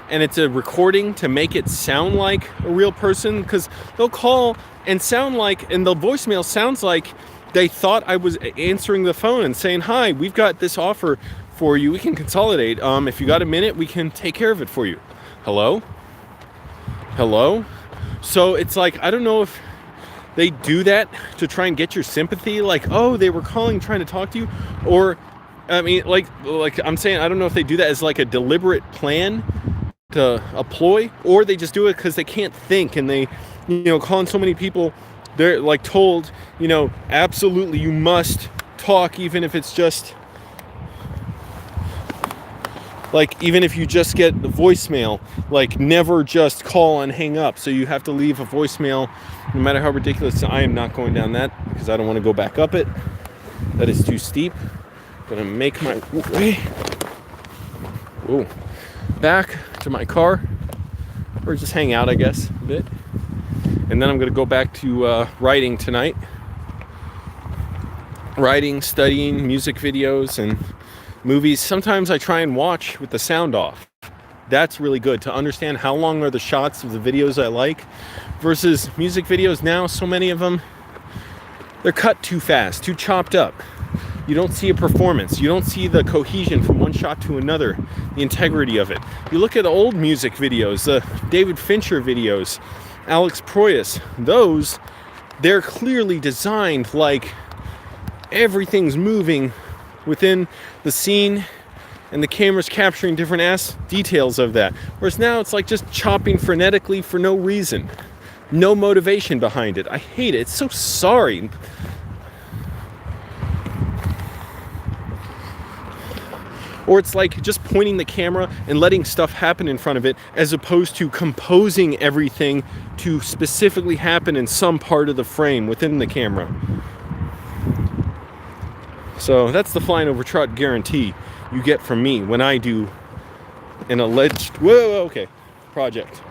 and it's a recording to make it sound like a real person, because they'll call and and the voicemail sounds like they thought I was answering the phone and saying, hi, we've got this offer for you. We can consolidate. If you got a minute, we can take care of it for you. Hello? Hello? So it's like, I don't know if they do that to try and get your sympathy, like, oh, they were calling trying to talk to you, or I mean, like I'm saying, I don't know if they do that as like a deliberate plan to a ploy, or they just do it because they can't think and they, calling so many people, they're like told, absolutely you must talk, even if it's just like, even if you just get the voicemail, like never just call and hang up. So you have to leave a voicemail no matter how ridiculous. I am not going down that because I don't want to go back up it. That is too steep. Gonna make my way back to my car, or just hang out, I guess, a bit. And then I'm gonna go back to writing tonight. Writing, studying, music videos, and movies. Sometimes I try and watch with the sound off. That's really good to understand how long are the shots of the videos I like versus music videos now. So many of them, they're cut too fast, too chopped up. You don't see a performance. You don't see the cohesion from one shot to another, the integrity of it. You look at old music videos, the David Fincher videos, Alex Proyas, those, they're clearly designed like everything's moving within the scene and the camera's capturing different details of that. Whereas now it's like just chopping frenetically for no reason. No motivation behind it. I hate it. It's so sorry. Or it's like just pointing the camera and letting stuff happen in front of it, as opposed to composing everything to specifically happen in some part of the frame within the camera. So that's the flying over trot guarantee you get from me when I do an alleged project.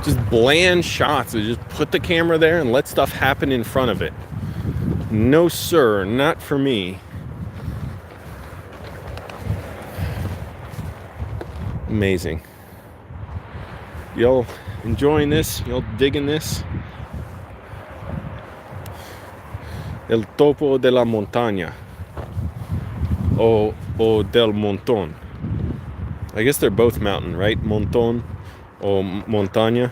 Just bland shots. Just put the camera there and let stuff happen in front of it. No, sir, not for me. Amazing. Y'all enjoying this? Y'all digging this? El topo de la montaña. O del montón. I guess they're both mountain, right? Montón o montaña.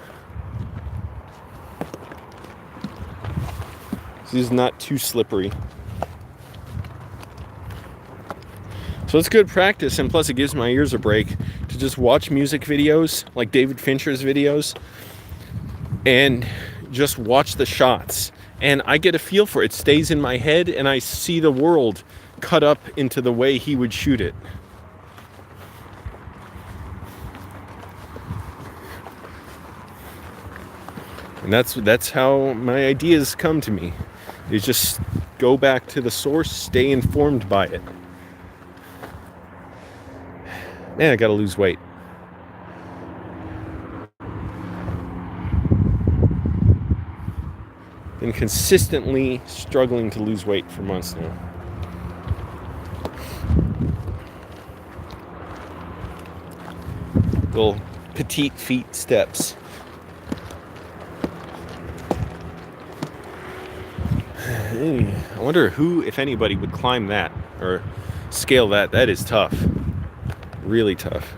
So this is not too slippery. So it's good practice, and plus it gives my ears a break to just watch music videos like David Fincher's videos and just watch the shots. And I get a feel for it. It stays in my head, and I see the world cut up into the way he would shoot it. And that's how my ideas come to me. You just go back to the source, stay informed by it. Man, I gotta lose weight. Been consistently struggling to lose weight for months now. Little petite feet steps. I wonder who, if anybody, would climb that or scale that. That is tough. Really tough.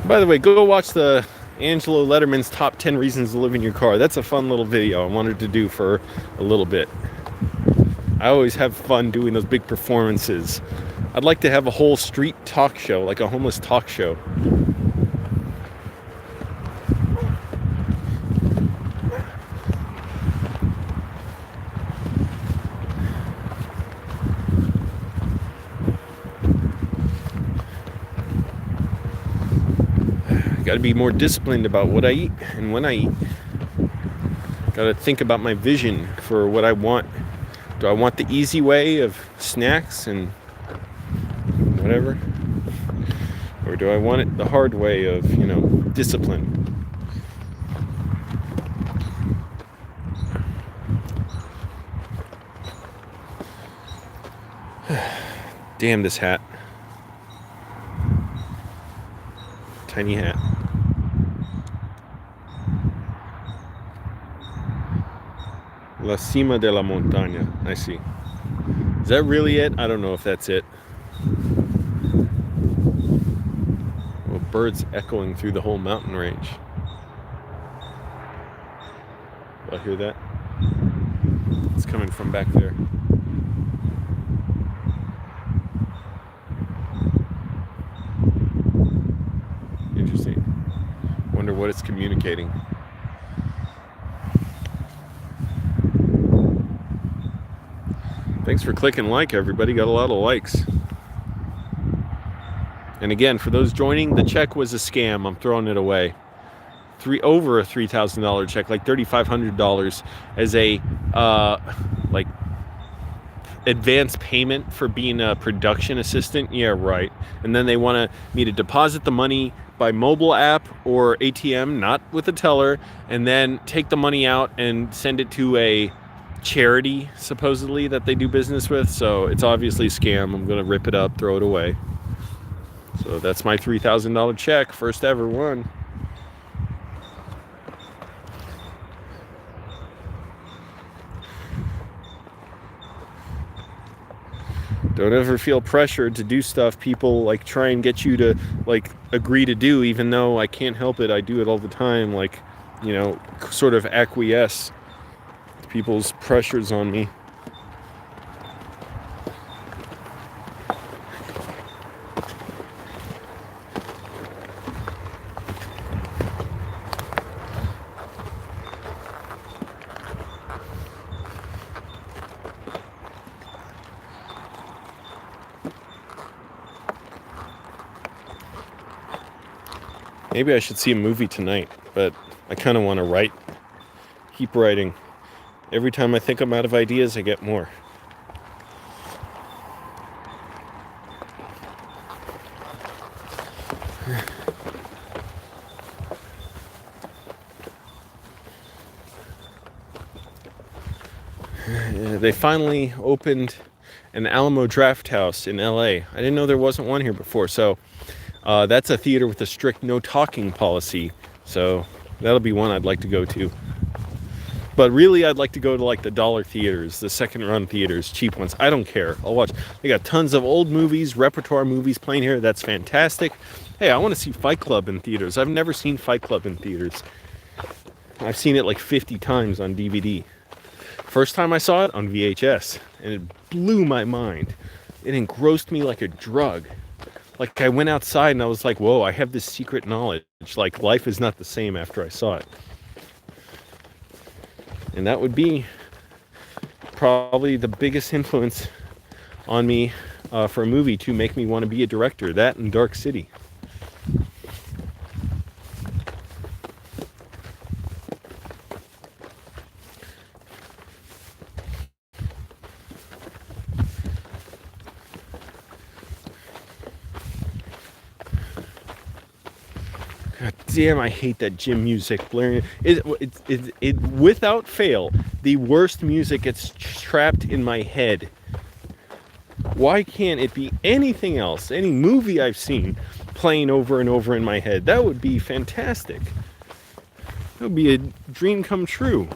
By the way, go watch the Angelo Letterman's Top 10 Reasons to Live in Your Car. That's a fun little video I wanted to do for a little bit. I always have fun doing those big performances. I'd like to have a whole street talk show, like a homeless talk show. Got to be more disciplined about what I eat and when I eat. Got to think about my vision for what I want. Do I want the easy way of snacks and whatever? Or do I want it the hard way of, discipline? Damn this hat. Tiny hat. La cima de la montaña. I see. Is that really it? I don't know if that's it. Well, birds echoing through the whole mountain range. I hear that? It's coming from back there. Interesting. Wonder what it's communicating. Thanks for clicking like, everybody. Got a lot of likes. And again, for those joining, the check was a scam. I'm throwing it away. Over a $3,000 check, like $3,500, as a advance payment for being a production assistant. Yeah, right. And then they want me to deposit the money by mobile app or ATM, not with a teller, and then take the money out and send it to a charity, supposedly, that they do business with. So it's obviously a scam. I'm going to rip it up, throw it away. So that's my $3,000 check, first ever one. Don't ever feel pressured to do stuff people try and get you to agree to do, even though I can't help it. I do it all the time, sort of acquiesce to people's pressures on me. Maybe I should see a movie tonight, but I kind of want to write. Keep writing. Every time I think I'm out of ideas, I get more. They finally opened an Alamo Draft House in LA. I didn't know there wasn't one here before, so that's a theater with a strict no talking policy. So that'll be one I'd like to go to. But really, I'd like to go to the dollar theaters, the second run theaters, cheap ones. I don't care. I'll watch. They got tons of old movies, repertoire movies playing here. That's fantastic. Hey, I want to see Fight Club in theaters. I've never seen Fight Club in theaters. I've seen it 50 times on DVD. First time I saw it on VHS, and it blew my mind. It engrossed me like a drug. I went outside and I was like, whoa, I have this secret knowledge. Life is not the same after I saw it. And that would be probably the biggest influence on me for a movie to make me want to be a director. That and Dark City. God damn, I hate that gym music blaring. It without fail, the worst music gets trapped in my head. Why can't it be anything else, any movie I've seen playing over and over in my head? That would be fantastic. That would be a dream come true.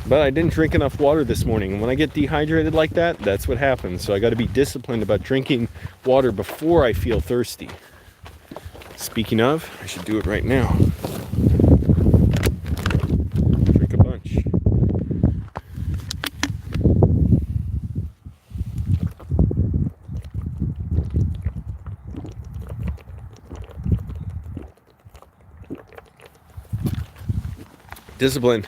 But I didn't drink enough water this morning, and when I get dehydrated like that, that's what happens. So I got to be disciplined about drinking water before I feel thirsty. Speaking of, I should do it right now. Drink a bunch. Discipline.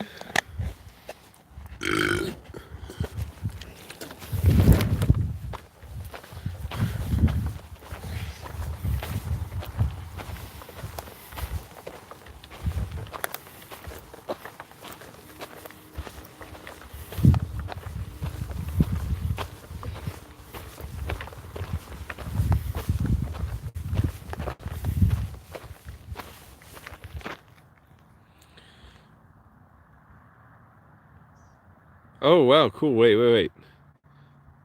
Oh, wow, cool. Wait.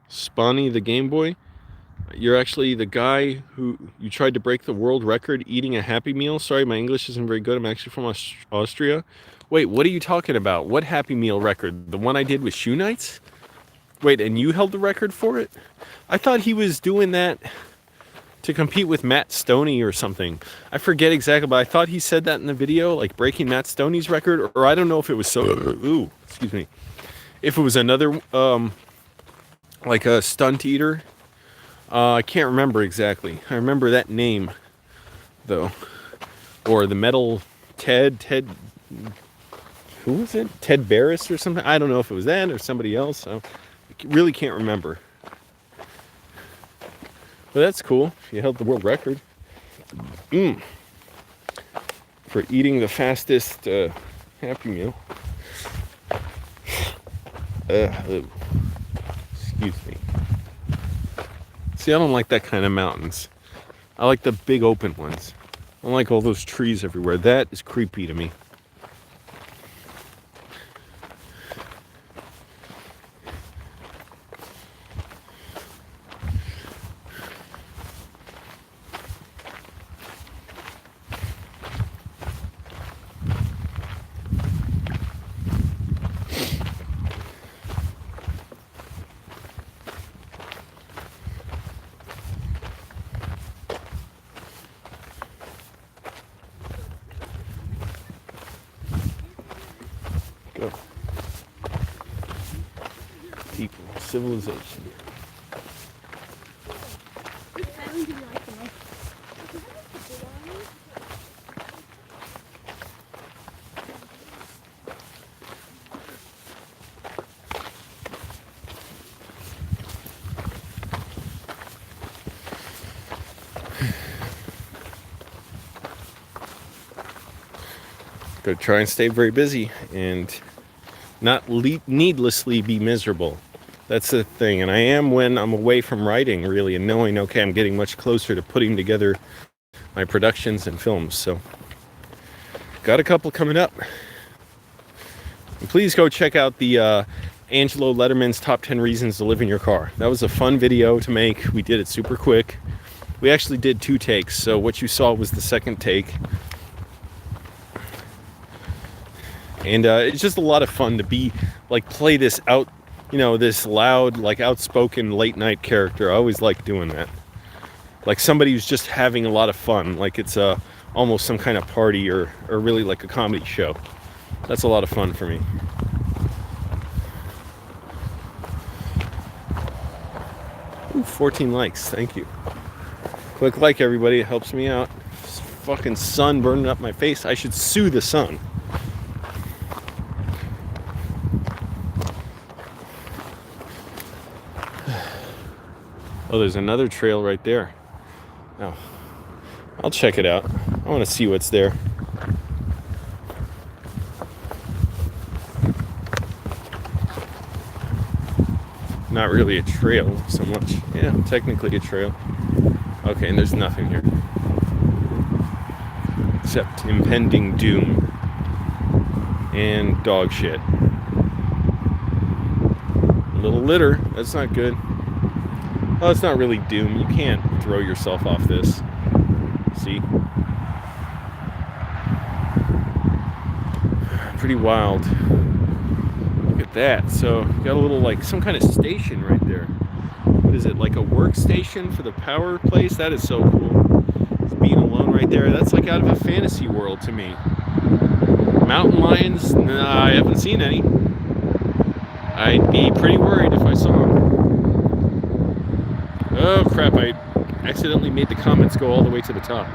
Spawny the Game Boy? You're actually the guy who you tried to break the world record eating a Happy Meal? Sorry, my English isn't very good. I'm actually from Austria. Wait, what are you talking about? What Happy Meal record? The one I did with Shoe Nights? Wait, and you held the record for it? I thought he was doing that to compete with Matt Stoney or something. I forget exactly, but I thought he said that in the video, like breaking Matt Stoney's record, or I don't know if it was excuse me. If it was another, like a stunt eater, I can't remember exactly. I remember that name, though. Or the metal Ted, who was it? Ted Barris or something? I don't know if it was that or somebody else. I really can't remember. But that's cool. You held the world record. For eating the fastest Happy Meal. Excuse me. See, I don't like that kind of mountains. I like the big open ones. I don't like all those trees everywhere. That is creepy to me. Go. People, civilization. Go try and stay very busy and not needlessly be miserable. That's the thing. And I am when I'm away from writing, really, and knowing, okay, I'm getting much closer to putting together my productions and films. So, got a couple coming up. And please go check out the Angelo Letterman's Top 10 Reasons to Live in Your Car. That was a fun video to make. We did it super quick. We actually did 2 takes, so what you saw was the second take. And it's just a lot of fun to be, like, play this out, you know, this loud, like, outspoken late night character. I always like doing that. Like somebody who's just having a lot of fun, like it's almost some kind of party or really like a comedy show. That's a lot of fun for me. Ooh, 14 likes, thank you. Click like, everybody, it helps me out. This fucking sun burning up my face. I should sue the sun. Oh, there's another trail right there. Oh, I'll check it out. I want to see what's there. Not really a trail so much. Yeah, technically a trail. Okay, and there's nothing here. Except impending doom. And dog shit. A little litter. That's not good. Oh, it's not really doom. You can't throw yourself off this. See? Pretty wild. Look at that. So, you got a little, like, some kind of station right there. What is it, like a workstation for the power place? That is so cool. It's being alone right there. That's like out of a fantasy world to me. Mountain lions? Nah, I haven't seen any. I'd be pretty worried if I saw them. Oh crap, I accidentally made the comments go all the way to the top.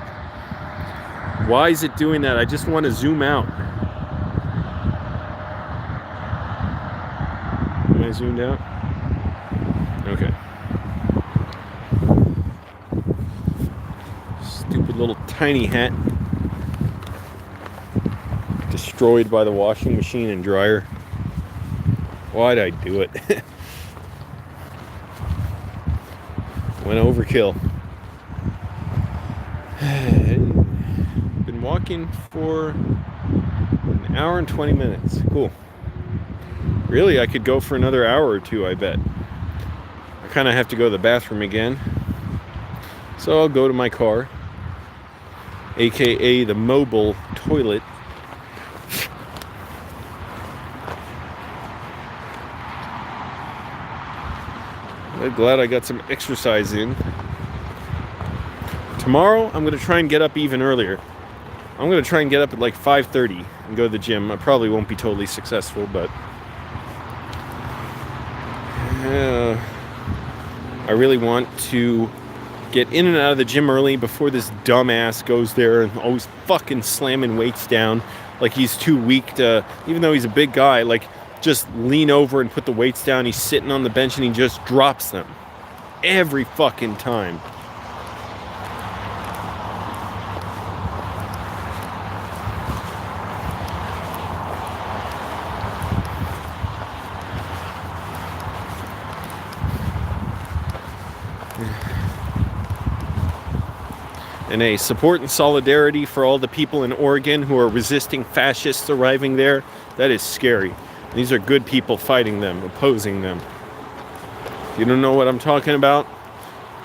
Why is it doing that? I just want to zoom out. Am I zoomed out? Okay. Stupid little tiny hat. Destroyed by the washing machine and dryer. Why'd I do it? Went overkill. Been walking for an hour and 20 minutes. Cool. Really, I could go for another hour or two, I bet. I kind of have to go to the bathroom again. So I'll go to my car, aka the mobile toilet. I'm glad I got some exercise in. Tomorrow, I'm going to try and get up even earlier. I'm going to try and get up at like 5:30 and go to the gym. I probably won't be totally successful, but I really want to get in and out of the gym early before this dumbass goes there and always fucking slamming weights down like he's too weak to, even though he's a big guy, like just lean over and put the weights down. He's sitting on the bench and he just drops them every fucking time. And a support and solidarity for all the people in Oregon who are resisting fascists arriving there. That is scary. These are good people fighting them, opposing them. If you don't know what I'm talking about,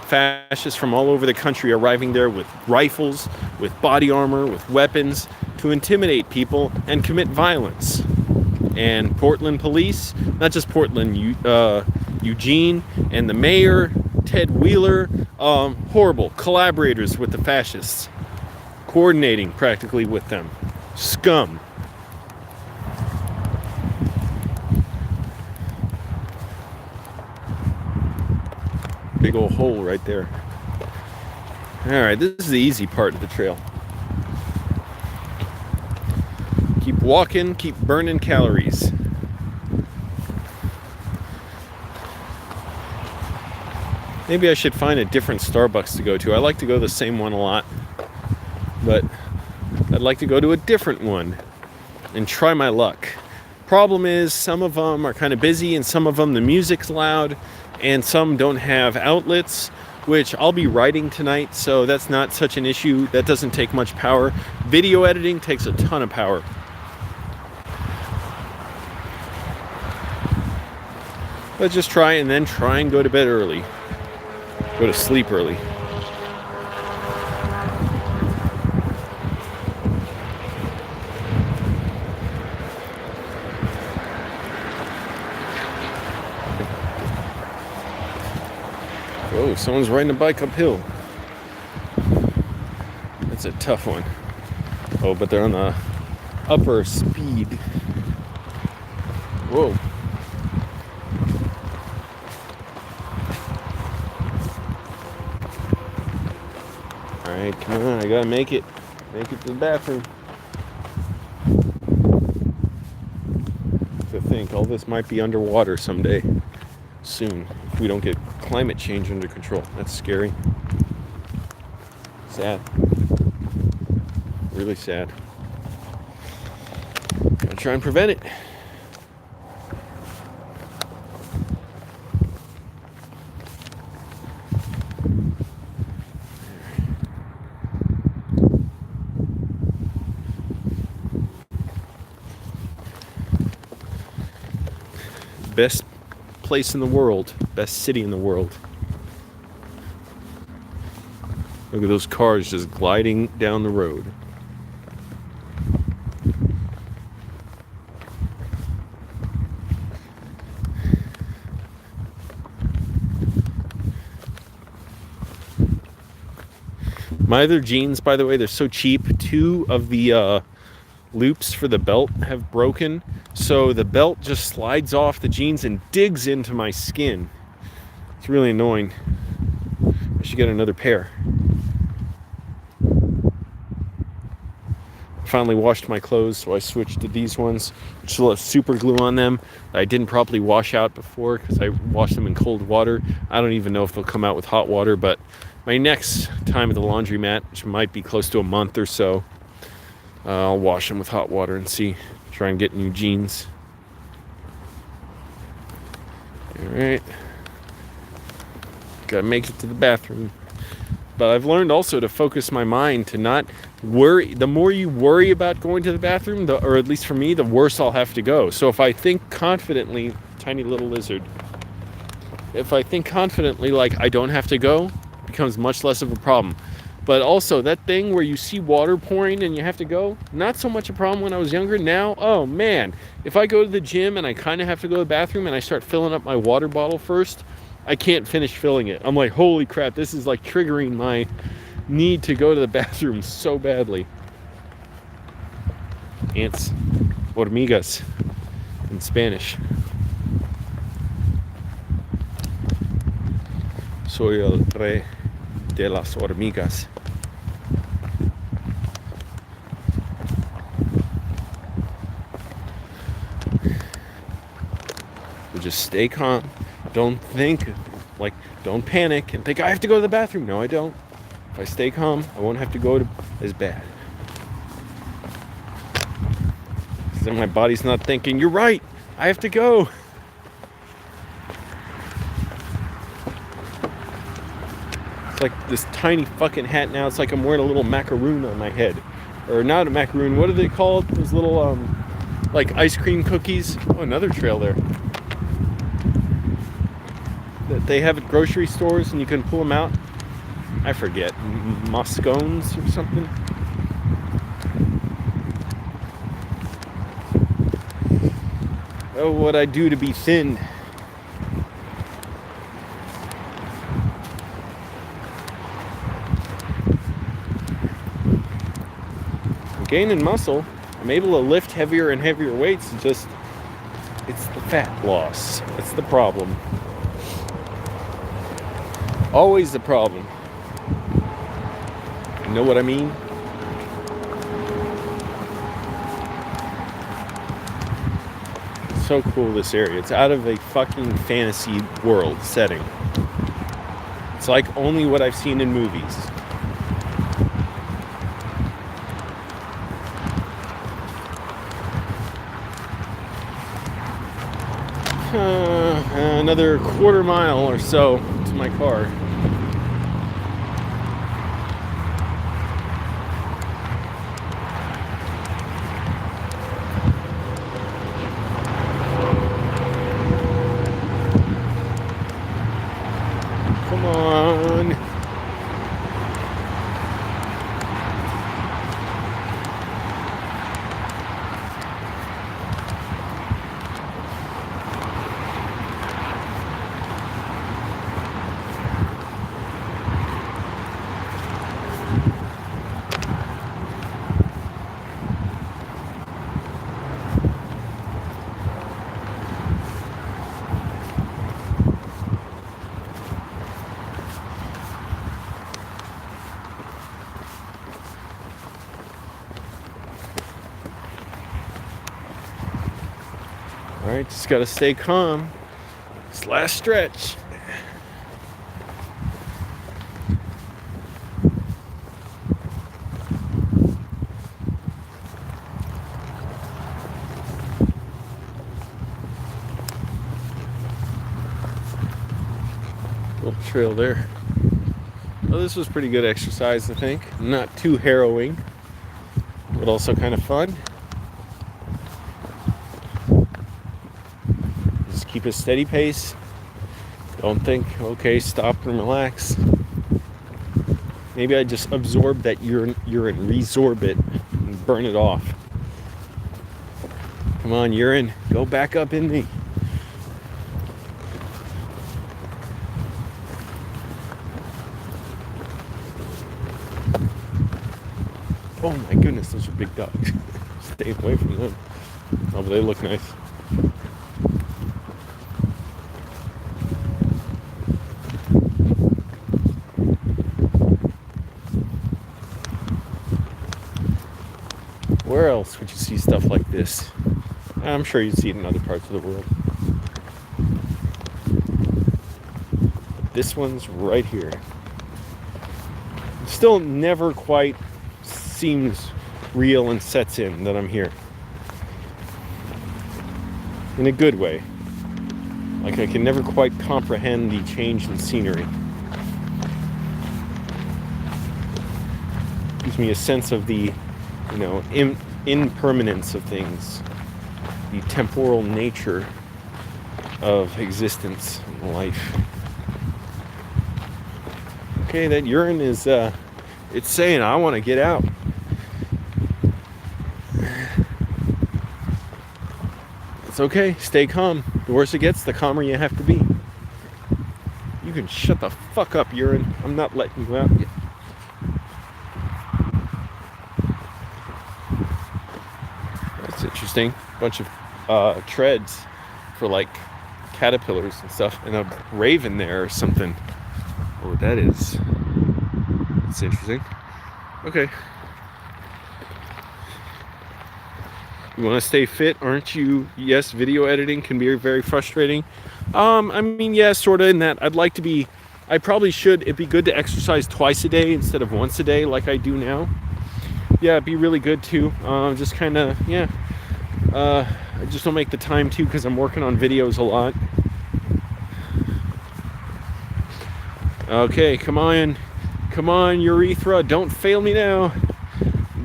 fascists from all over the country arriving there with rifles, with body armor, with weapons to intimidate people and commit violence. And Portland police, not just Portland, Eugene and the mayor, Ted Wheeler, horrible collaborators with the fascists, coordinating practically with them. Scum. Big old hole right there. Alright, this is the easy part of the trail. Keep walking, keep burning calories. Maybe I should find a different Starbucks to go to. I like to go to the same one a lot, but I'd like to go to a different one and try my luck. Problem is, some of them are kind of busy, and some of them the music's loud, and some don't have outlets, which I'll be writing tonight, so that's not such an issue. That doesn't take much power. Video editing takes a ton of power. Let's just try and go to bed early. Go to sleep early. Oh, someone's riding a bike uphill. That's a tough one. Oh, but they're on the upper speed. Whoa. Alright, come on, I gotta make it. Make it to the bathroom. To think all this might be underwater someday. Soon. If we don't get climate change under control. That's scary. Sad. Really sad. Gotta try and prevent it. Best place in the world, best city in the world. Look at those cars just gliding down the road. My other jeans, by the way, they're so cheap. 2 of the loops for the belt have broken, so the belt just slides off the jeans and digs into my skin. It's really annoying. I should get another pair. Finally washed my clothes, so I switched to these ones, which still have super glue on them. I didn't properly wash out before because I washed them in cold water. I don't even know if they'll come out with hot water, but my next time at the laundromat, which might be close to a month or so, I'll wash them with hot water and see. Try and get new jeans. Alright. Gotta make it to the bathroom. But I've learned also to focus my mind to not worry. The more you worry about going to the bathroom, or at least for me, the worse I'll have to go. So if I think confidently, tiny little lizard, if I think confidently like I don't have to go, it becomes much less of a problem. But also that thing where you see water pouring and you have to go, not so much a problem when I was younger. Now, oh man, if I go to the gym and I kind of have to go to the bathroom and I start filling up my water bottle first, I can't finish filling it. I'm like, holy crap, this is like triggering my need to go to the bathroom so badly. Ants, hormigas in Spanish. Soy el rey de las hormigas. So just stay calm. Don't think, don't panic and think I have to go to the bathroom. No, I don't. If I stay calm, I won't have to go to as bad. Because then my body's not thinking, you're right, I have to go. It's like this tiny fucking hat now. It's like I'm wearing a little macaroon on my head. Or not a macaroon, what are they called? Those little, like ice cream cookies. Oh, another trail there. That they have at grocery stores and you can pull them out. I forget. Moscones or something. Oh, what I do to be thin. I'm gaining muscle. I'm able to lift heavier and heavier weights. It's the fat loss. That's the problem. Always the problem. You know what I mean? So cool, this area. It's out of a fucking fantasy world setting. It's like only what I've seen in movies. Another quarter mile or so to my car. Come on. Alright, just gotta stay calm. This last stretch. little trail there. Well, this was pretty good exercise, I think. Not too harrowing, but also kind of fun. Just keep a steady pace. Don't think, okay, stop and relax. Maybe I just absorb that urine, resorb it, and burn it off. Come on, urine, go back up in me. Oh my goodness, those are big dogs. Stay away from them. Oh, but they look nice. Where else would you see stuff like this? I'm sure you'd see it in other parts of the world. But this one's right here. Still never quite seems real and sets in that I'm here. In a good way. Like I can never quite comprehend the change in scenery. Gives me a sense of the, impermanence of things. The temporal nature of existence and life. Okay, that urine is, it's saying, I want to get out. It's okay, stay calm. The worse it gets, the calmer you have to be. You can shut the fuck up, urine. I'm not letting you out yet. That's interesting. Bunch of treads for like caterpillars and stuff, and a raven there or something. Oh, that is. That's interesting. Okay. You want to stay fit, aren't you? Yes, video editing can be very frustrating. I mean, yeah, sort of in that I probably should, it'd be good to exercise twice a day instead of once a day like I do now. Yeah, it'd be really good too. Just kind of, yeah. I just don't make the time to because I'm working on videos a lot. Okay, come on, urethra, don't fail me now.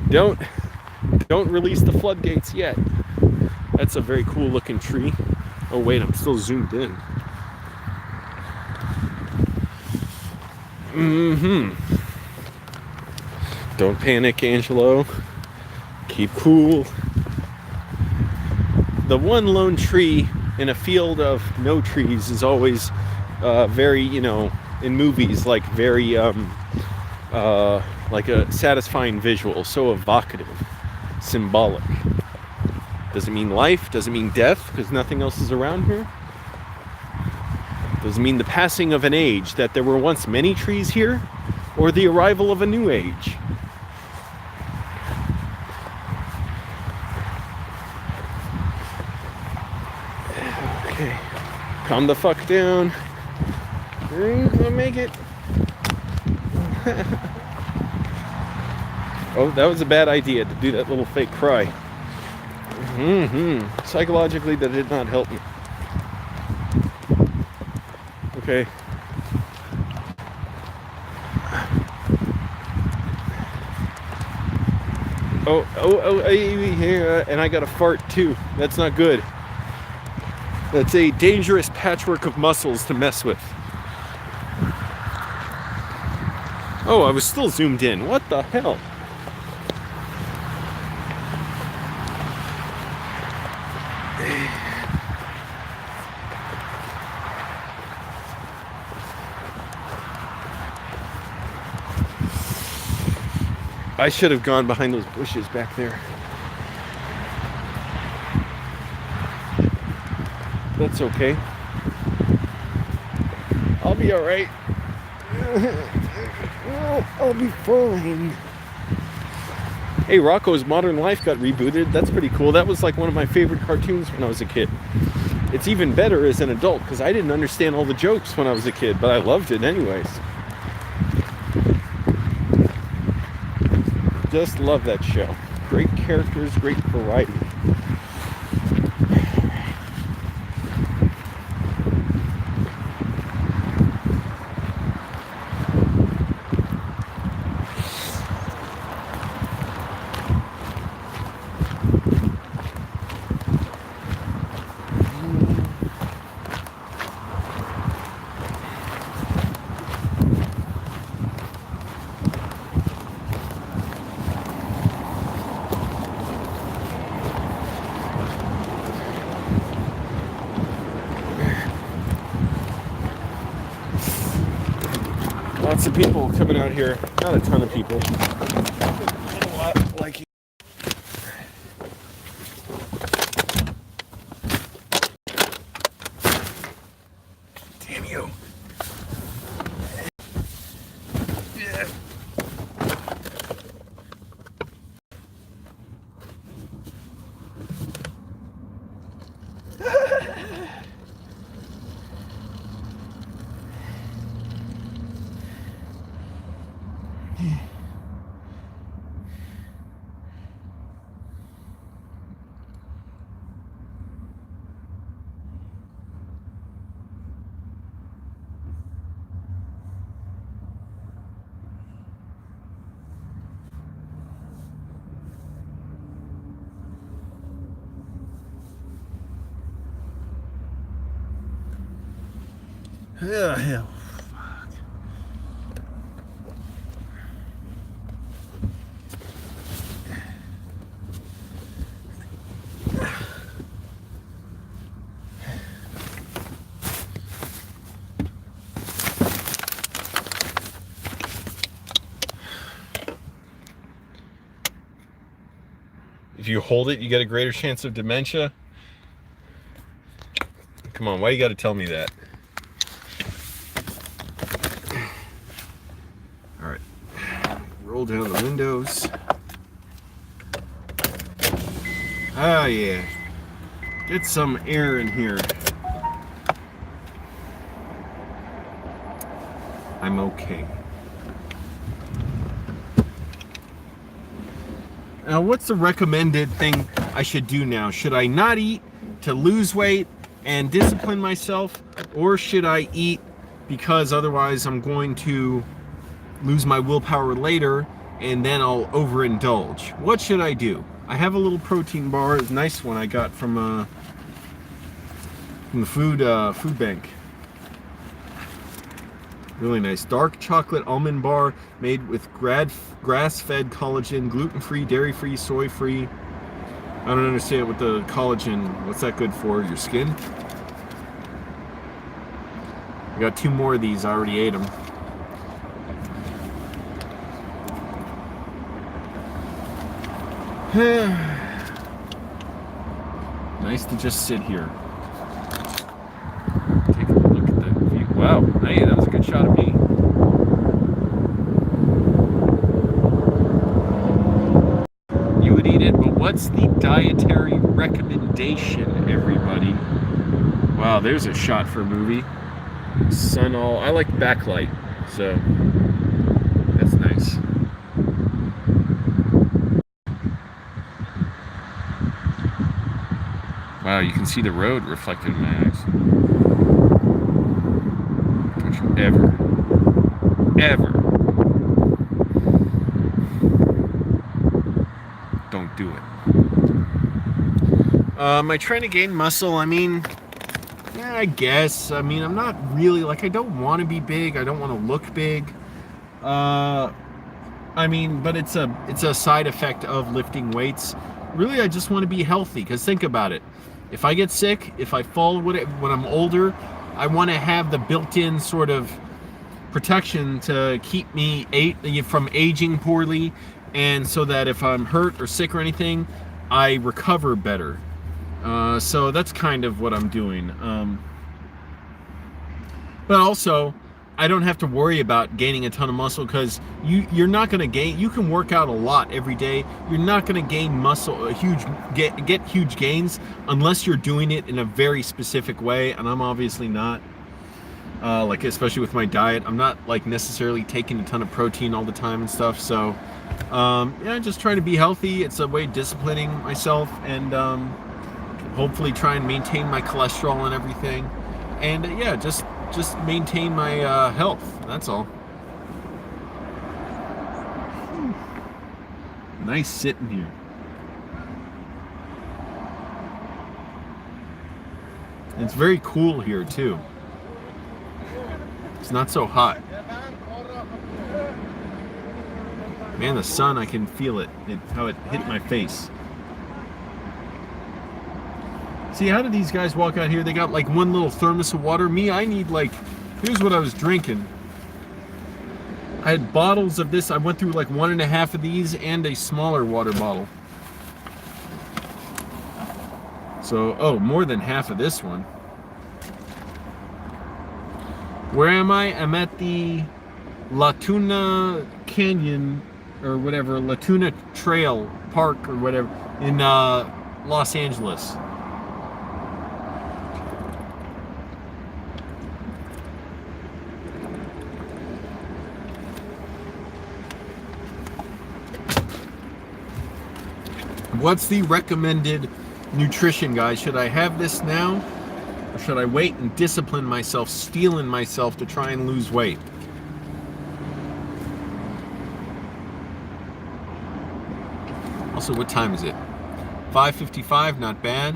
Don't release the floodgates yet. That's a very cool looking tree. Oh wait, I'm still zoomed in. Don't panic, Angelo. Keep cool. The one lone tree in a field of no trees is always very, in movies, like very, like a satisfying visual, so evocative, symbolic. Does it mean life? Does it mean death? Because nothing else is around here? Does it mean the passing of an age, that there were once many trees here? Or the arrival of a new age? Okay. Calm the fuck down. I'll make it. Oh, that was a bad idea to do that little fake cry. Psychologically, that did not help me. Okay. And I got a fart too. That's not good. That's a dangerous patchwork of muscles to mess with. Oh, I was still zoomed in. What the hell? I should have gone behind those bushes back there. That's okay. I'll be alright. I'll be fine. Hey, Rocco's Modern Life got rebooted. That's pretty cool. That was like one of my favorite cartoons when I was a kid. It's even better as an adult because I didn't understand all the jokes when I was a kid, but I loved it anyways. Just love that show. Great characters, great variety. Lots of people coming out here. Not a ton of people. A lot like you. Damn you. Yeah. Hell. If you hold it, you get a greater chance of dementia. Come on, why you gotta tell me that? All right, roll down the windows. Ah, yeah. Get some air in here. I'm okay. Now, what's the recommended thing I should do now? Should I not eat to lose weight and discipline myself? Or should I eat because otherwise I'm going to lose my willpower later and then I'll overindulge? What should I do? I have a little protein bar, a nice one I got from the food bank. Really nice. Dark chocolate almond bar made with grass-fed collagen, gluten-free, dairy-free, soy-free. I don't understand what the collagen, what's that good for? Your skin? I got 2 more of these. I already ate them. Nice to just sit here. Take a look at the view. Wow, hey, that was a good shot of me. You would eat it, but what's the dietary recommendation, everybody? Wow, there's a shot for a movie. Sun all, I like backlight, so that's nice. Wow, you can see the road reflected in my eyes. Don't you ever don't do it. Am I trying to gain muscle? I mean, yeah, I guess. I mean, I'm not really, like, I don't want to be big. I don't want to look big. I mean, but it's a side effect of lifting weights. Really, I just want to be healthy, because think about it. If I get sick, if I fall when I'm older, I want to have the built-in sort of protection to keep me from aging poorly, and so that if I'm hurt or sick or anything, I recover better. So that's kind of what I'm doing. But also, I don't have to worry about gaining a ton of muscle, because you're not going to gain. You can work out a lot every day. You're not going to gain muscle, get huge gains unless you're doing it in a very specific way. And I'm obviously not. Like, especially with my diet, I'm not like necessarily taking a ton of protein all the time and stuff. So, yeah, just trying to be healthy. It's a way of disciplining myself, and hopefully try and maintain my cholesterol and everything. And yeah, just maintain my health. That's all. Nice sitting here. It's very cool here too. It's not so hot. Man, the sun, I can feel it. How it hit my face. See, how do these guys walk out here? They got like one little thermos of water. Me, I need like, here's what I was drinking. I had bottles of this. I went through like 1.5 of these and a smaller water bottle. So, oh, more than half of this one. Where am I? I'm at the La Tuna Canyon, or whatever, La Tuna Trail Park, or whatever, in Los Angeles. What's the recommended nutrition, guys? Should I have this now? Or should I wait and discipline myself, stealing myself to try and lose weight? Also, what time is it? 5:55, not bad.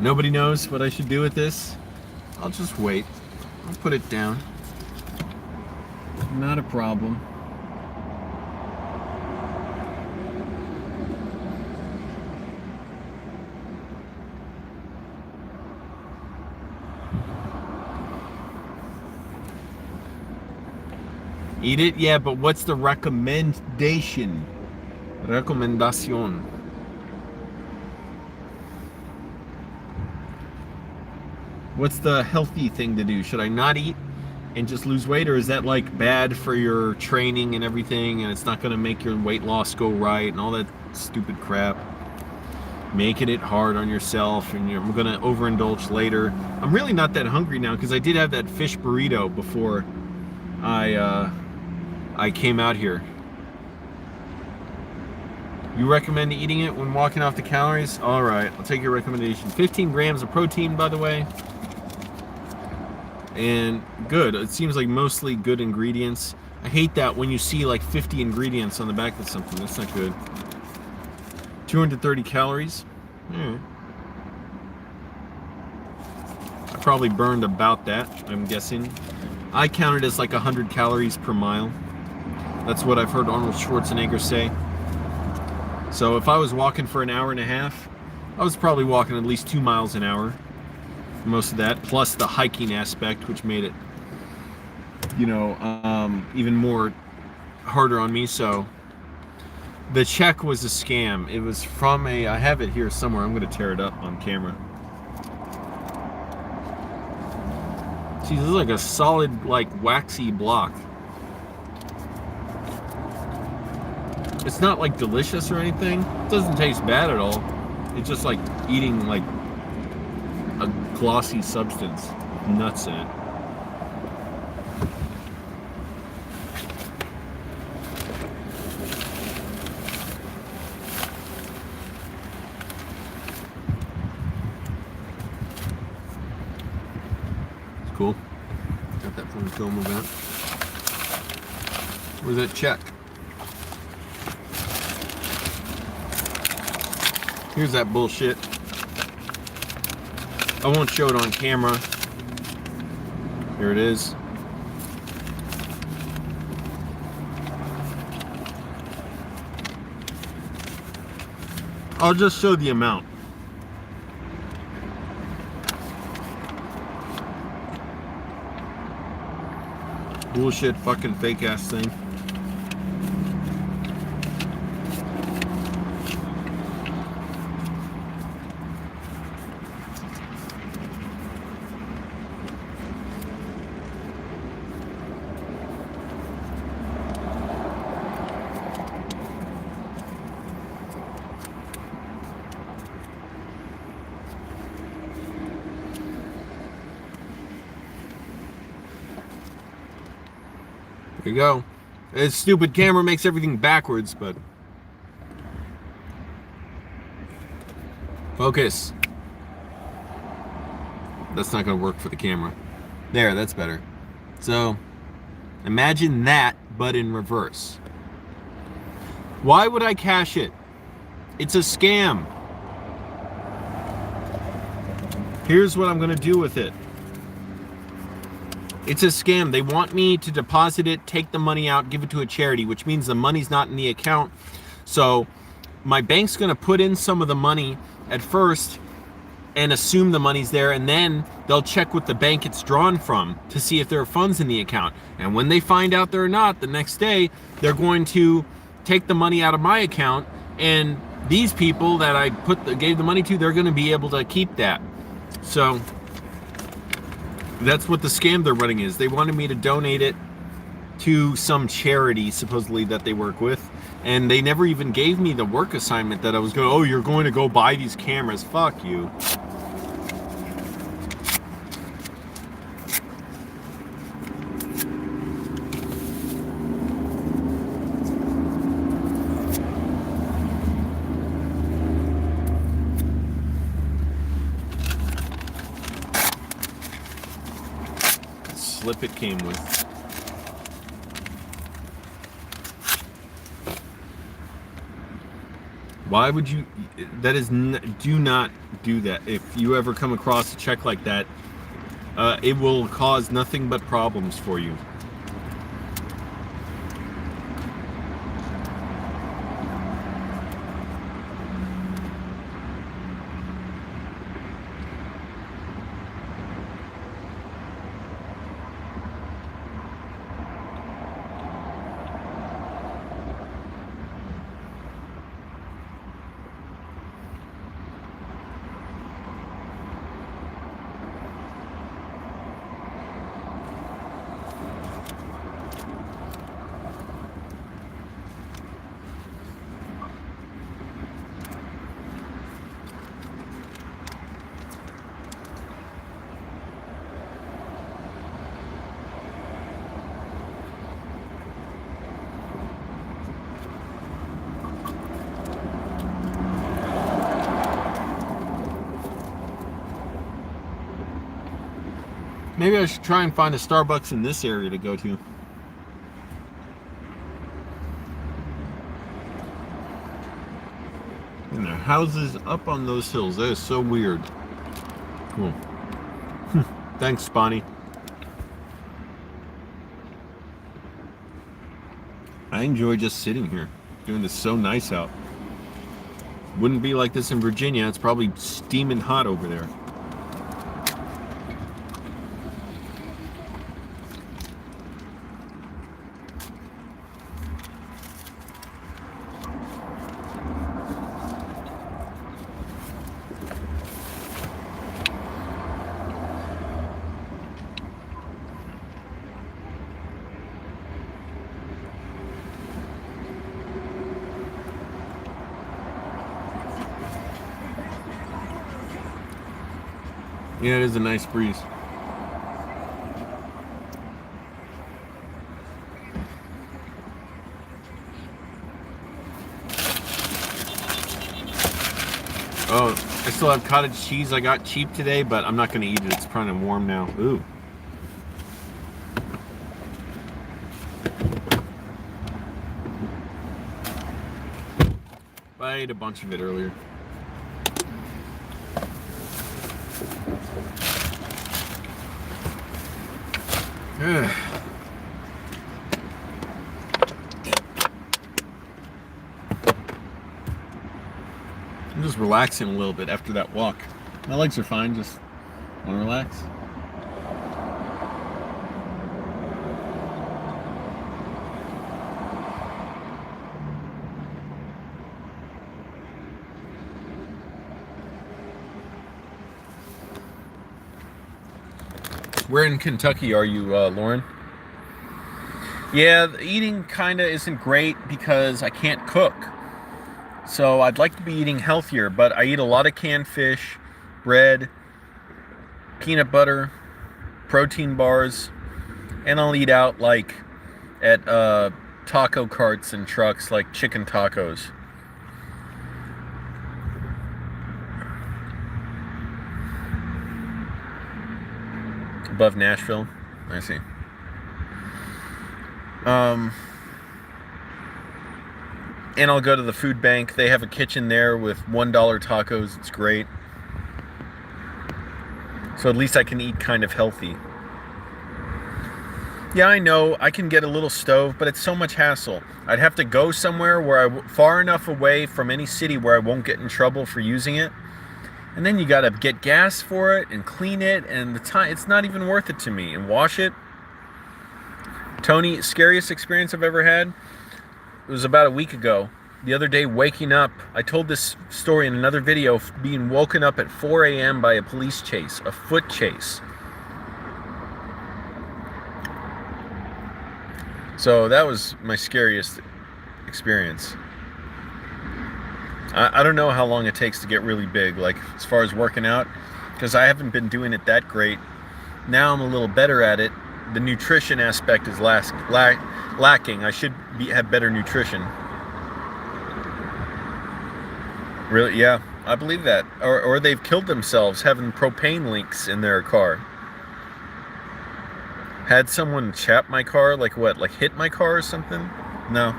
Nobody knows what I should do with this. I'll just wait. I'll put it down. Not a problem. Eat it? Yeah, but what's the recommendation? Recomendación. What's the healthy thing to do? Should I not eat and just lose weight, or is that like bad for your training and everything, and it's not going to make your weight loss go right and all that stupid crap? Making it hard on yourself, and you're going to overindulge later. I'm really not that hungry now because I did have that fish burrito before I came out here. You recommend eating it when walking off the calories? All right, I'll take your recommendation. 15 grams of protein, by the way. And good. It seems like mostly good ingredients. I hate that when you see like 50 ingredients on the back of something. That's not good. 230 calories. I probably burned about that, I'm guessing. I counted as like 100 calories per mile. That's what I've heard Arnold Schwarzenegger say. So if I was walking for an hour and a half, I was probably walking at least 2 miles an hour. Most of that, plus the hiking aspect, which made it, you know, even more harder on me. So the check was a scam. It was from a, I have it here somewhere. I'm going to tear it up on camera. See, this is like a solid, like, waxy block. It's not like delicious or anything. It doesn't taste bad at all. It's just like eating like a glossy substance with nuts in it. It's cool. Got that from the film event. Where's that check? Here's that bullshit. I won't show it on camera. Here it is. I'll just show the amount. Bullshit fucking fake ass thing. There you go. This stupid camera makes everything backwards, but focus. That's not going to work for the camera. There, that's better. So, imagine that, but in reverse. Why would I cash it? It's a scam. Here's what I'm going to do with it. It's a scam. They want me to deposit it, take the money out, give it to a charity, which means the money's not in the account. So my bank's going to put in some of the money at first and assume the money's there, and then they'll check with the bank it's drawn from to see if there are funds in the account. And when they find out there are not, the next day, they're going to take the money out of my account, and these people that I gave the money to, they're going to be able to keep that. So that's what the scam they're running is. They wanted me to donate it to some charity, supposedly, that they work with. And they never even gave me the work assignment that I was going, oh, you're going to go buy these cameras. Fuck you. Slip it came with. Why would you? That is, do not do that. If you ever come across a check like that, it will cause nothing but problems for you. Maybe I should try and find a Starbucks in this area to go to. And there are houses up on those hills. That is so weird. Cool. Thanks, Bonnie. I enjoy just sitting here, doing this so nice out. Wouldn't be like this in Virginia. It's probably steaming hot over there. Yeah, it is a nice breeze. Oh, I still have cottage cheese I got cheap today, but I'm not going to eat it. It's kind of warm now. Ooh. I ate a bunch of it earlier. I'm just relaxing a little bit after that walk. My legs are fine, just want to relax. Where in Kentucky are you, Lauren? Yeah, the eating kind of isn't great because I can't cook. So I'd like to be eating healthier, but I eat a lot of canned fish, bread, peanut butter, protein bars, and I'll eat out like at taco carts and trucks, like chicken tacos. Above Nashville, I see. And I'll go to the food bank. They have a kitchen there with $1 tacos. It's great. So at least I can eat kind of healthy. Yeah, I know I can get a little stove, but it's so much hassle. I'd have to go somewhere where far enough away from any city where I won't get in trouble for using it. And then you gotta get gas for it and clean it, and the time, it's not even worth it to me. And wash it. Tony, scariest experience I've ever had? It was about a week ago. The other day, waking up, I told this story in another video, being woken up at 4 a.m. by a police chase, a foot chase. So that was my scariest experience. I don't know how long it takes to get really big, like as far as working out, because I haven't been doing it that great. Now I'm a little better at it. The nutrition aspect is lacking. I should have better nutrition. Really? Yeah, I believe that. Or they've killed themselves having propane leaks in their car. Had someone chap my car? Like what? Like hit my car or something? No.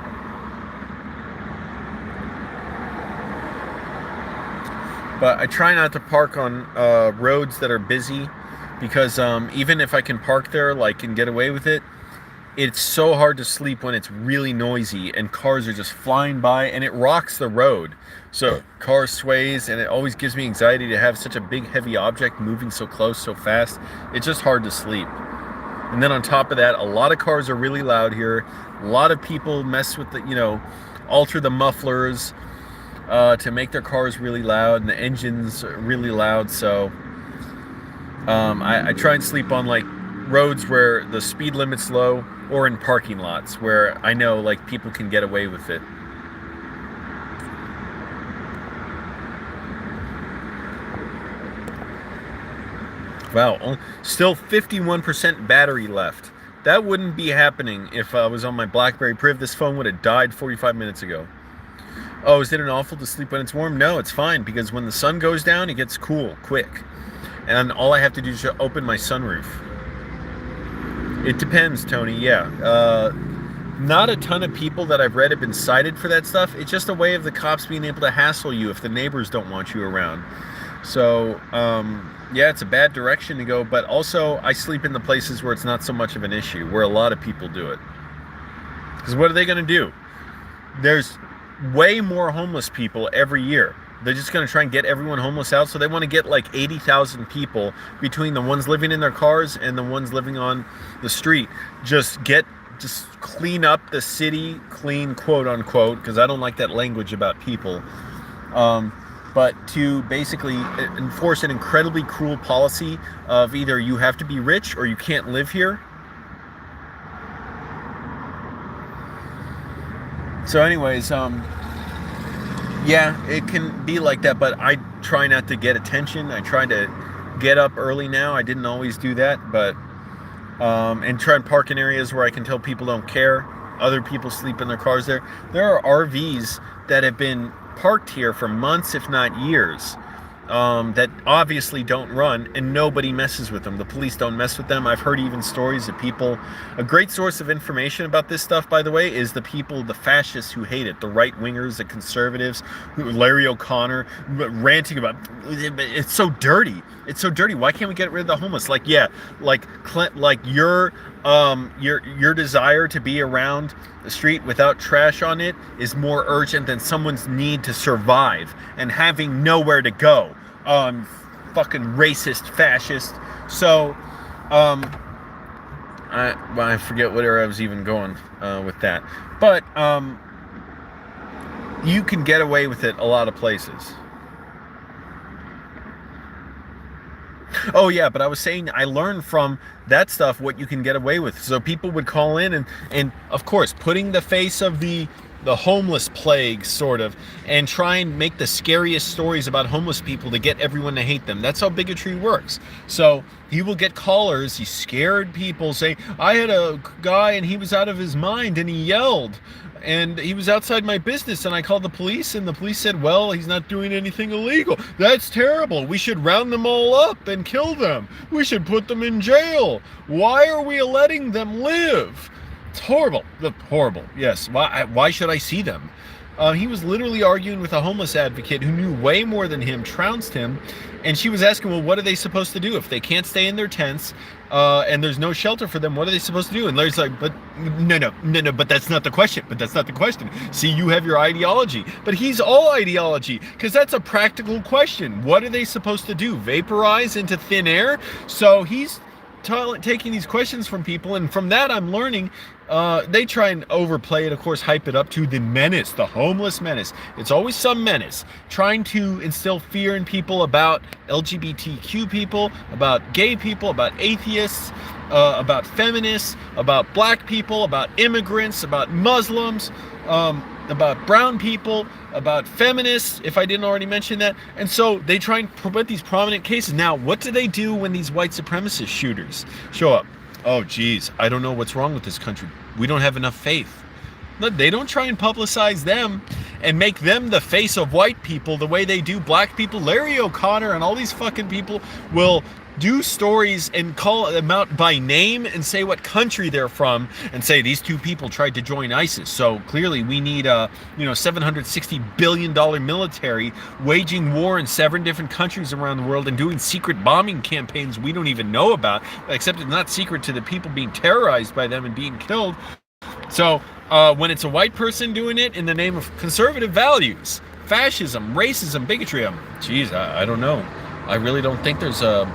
But I try not to park on roads that are busy, because even if I can park there, like, and get away with it, it's so hard to sleep when it's really noisy and cars are just flying by and it rocks the road. So car sways, and it always gives me anxiety to have such a big heavy object moving so close so fast. It's just hard to sleep. And then on top of that, a lot of cars are really loud here. A lot of people mess with the, alter the mufflers to make their cars really loud, and the engines are really loud. So I try and sleep on like roads where the speed limit's low, or in parking lots where I know like people can get away with it. Wow, still 51% battery left. That wouldn't be happening if I was on my BlackBerry Priv. This phone would have died 45 minutes ago. Oh, is it an awful to sleep when it's warm? No, it's fine, because when the sun goes down, it gets cool quick. And all I have to do is open my sunroof. It depends, Tony, yeah. Not a ton of people that I've read have been cited for that stuff. It's just a way of the cops being able to hassle you if the neighbors don't want you around. So, yeah, it's a bad direction to go, but also I sleep in the places where it's not so much of an issue, where a lot of people do it. Because what are they going to do? There's way more homeless people every year. They're just going to try and get everyone homeless out, so they want to get like 80,000 people between the ones living in their cars and the ones living on the street. Just clean up the city, clean, quote unquote, because I don't like that language about people. But to basically enforce an incredibly cruel policy of either you have to be rich or you can't live here. So anyways, yeah, it can be like that, but I try not to get attention. I try to get up early now. I didn't always do that, but and try and park in areas where I can tell people don't care. Other people sleep in their cars there. There are RVs that have been parked here for months, if not years, that obviously don't run, and nobody messes with them. The police don't mess with them. I've heard even stories of people. A great source of information about this stuff, by the way, is the people, the fascists who hate it, the right-wingers, the conservatives, Larry O'Connor, ranting about, it's so dirty. It's so dirty. Why can't we get rid of the homeless? Like, yeah, like your desire to be around the street without trash on it is more urgent than someone's need to survive and having nowhere to go. Fucking racist, fascist. So, I forget where I was even going with that. But you can get away with it a lot of places. Oh yeah, but I was saying I learned from that stuff what you can get away with. So people would call in and of course putting the face of the homeless plague sort of, and try and make the scariest stories about homeless people to get everyone to hate them. That's how bigotry works. So he will get callers, these scared people saying, I had a guy and he was out of his mind and he yelled and he was outside my business and I called the police and the police said, well, he's not doing anything illegal. That's terrible. We should round them all up and kill them. We should put them in jail. Why are we letting them live? It's horrible. Horrible. Yes. Why should I see them? He was literally arguing with a homeless advocate who knew way more than him, trounced him, and she was asking, well, what are they supposed to do if they can't stay in their tents and there's no shelter for them? What are they supposed to do? And Larry's like, but no, but that's not the question. But that's not the question. See, you have your ideology. But he's all ideology, because that's a practical question. What are they supposed to do? Vaporize into thin air? So he's taking these questions from people, and from that I'm learning they try and overplay it, of course, hype it up to the menace, the homeless menace. It's always some menace, trying to instill fear in people about LGBTQ people, about gay people, about atheists, about feminists, about black people, about immigrants, about Muslims, about brown people, about feminists, if I didn't already mention that. And so they try and prevent these prominent cases. Now, what do they do when these white supremacist shooters show up? Oh, geez, I don't know what's wrong with this country. We don't have enough faith. No, they don't try and publicize them and make them the face of white people the way they do black people. Larry O'Connor and all these fucking people will do stories and call them out by name and say what country they're from and say these two people tried to join ISIS. So clearly we need a $760 billion military waging war in 7 different countries around the world and doing secret bombing campaigns we don't even know about, except it's not secret to the people being terrorized by them and being killed. So when it's a white person doing it in the name of conservative values, fascism, racism, bigotry, geez, I don't know. I really don't think there's a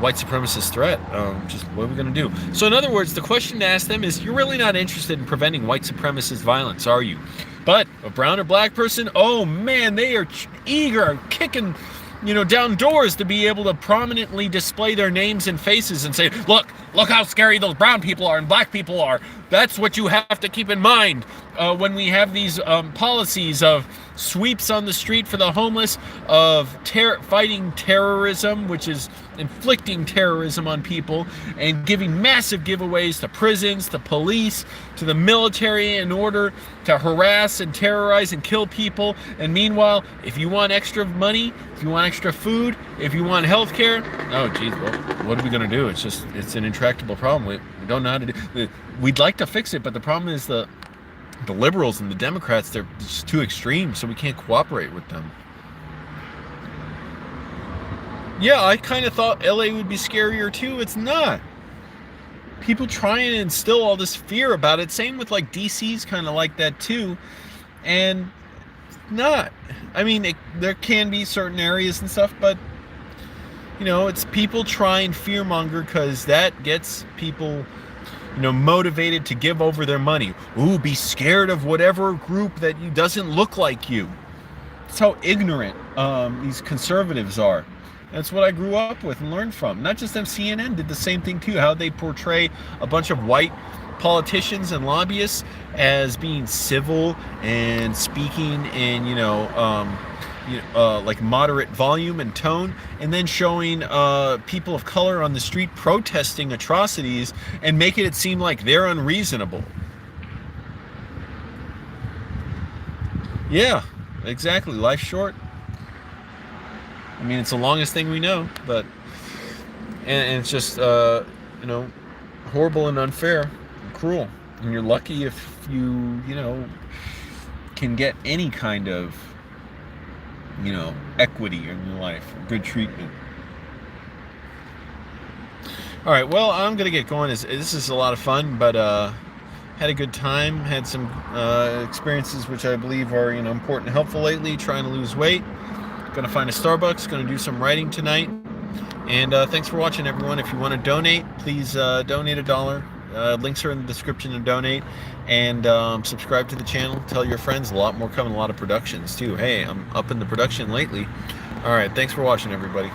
white supremacist threat. Just what are we going to do? So in other words, the question to ask them is, you're really not interested in preventing white supremacist violence, are you? But a brown or black person, oh man, they are eager, kicking down doors to be able to prominently display their names and faces and say, look how scary those brown people are and black people are. That's what you have to keep in mind when we have these policies of sweeps on the street for the homeless, of fighting terrorism, which is inflicting terrorism on people, and giving massive giveaways to prisons, to police, to the military in order to harass and terrorize and kill people. And meanwhile, if you want extra money, if you want extra food, if you want health care, oh geez, well, what are we going to do? It's an intractable problem. We don't know how to do it. We'd like to fix it, but the problem is the liberals and the Democrats, they're just too extreme, so we can't cooperate with them. Yeah, I kind of thought LA would be scarier too. It's not. People try and instill all this fear about it. Same with like DC's kind of like that too. And it's not. I mean, there can be certain areas and stuff, but it's people try and fearmonger because that gets people motivated to give over their money. Ooh, be scared of whatever group that doesn't look like you. That's how ignorant these conservatives are. That's what I grew up with and learned from. Not just them, CNN did the same thing too, how they portray a bunch of white politicians and lobbyists as being civil and speaking in, like moderate volume and tone, and then showing people of color on the street protesting atrocities and making it seem like they're unreasonable. Yeah, exactly. Life's short. I mean, it's the longest thing we know, but and it's just horrible and unfair and cruel. And you're lucky if you can get any kind of equity in your life, good treatment. All right, well, I'm gonna get going. This is a lot of fun, but had a good time. Had some experiences which I believe are important and helpful lately. Trying to lose weight. Gonna find a Starbucks. Gonna do some writing tonight. And thanks for watching, everyone. If you want to donate, please donate $1. Links are in the description to donate. And subscribe to the channel. Tell your friends. A lot more coming. A lot of productions too. Hey, I'm up in the production lately. All right. Thanks for watching, everybody.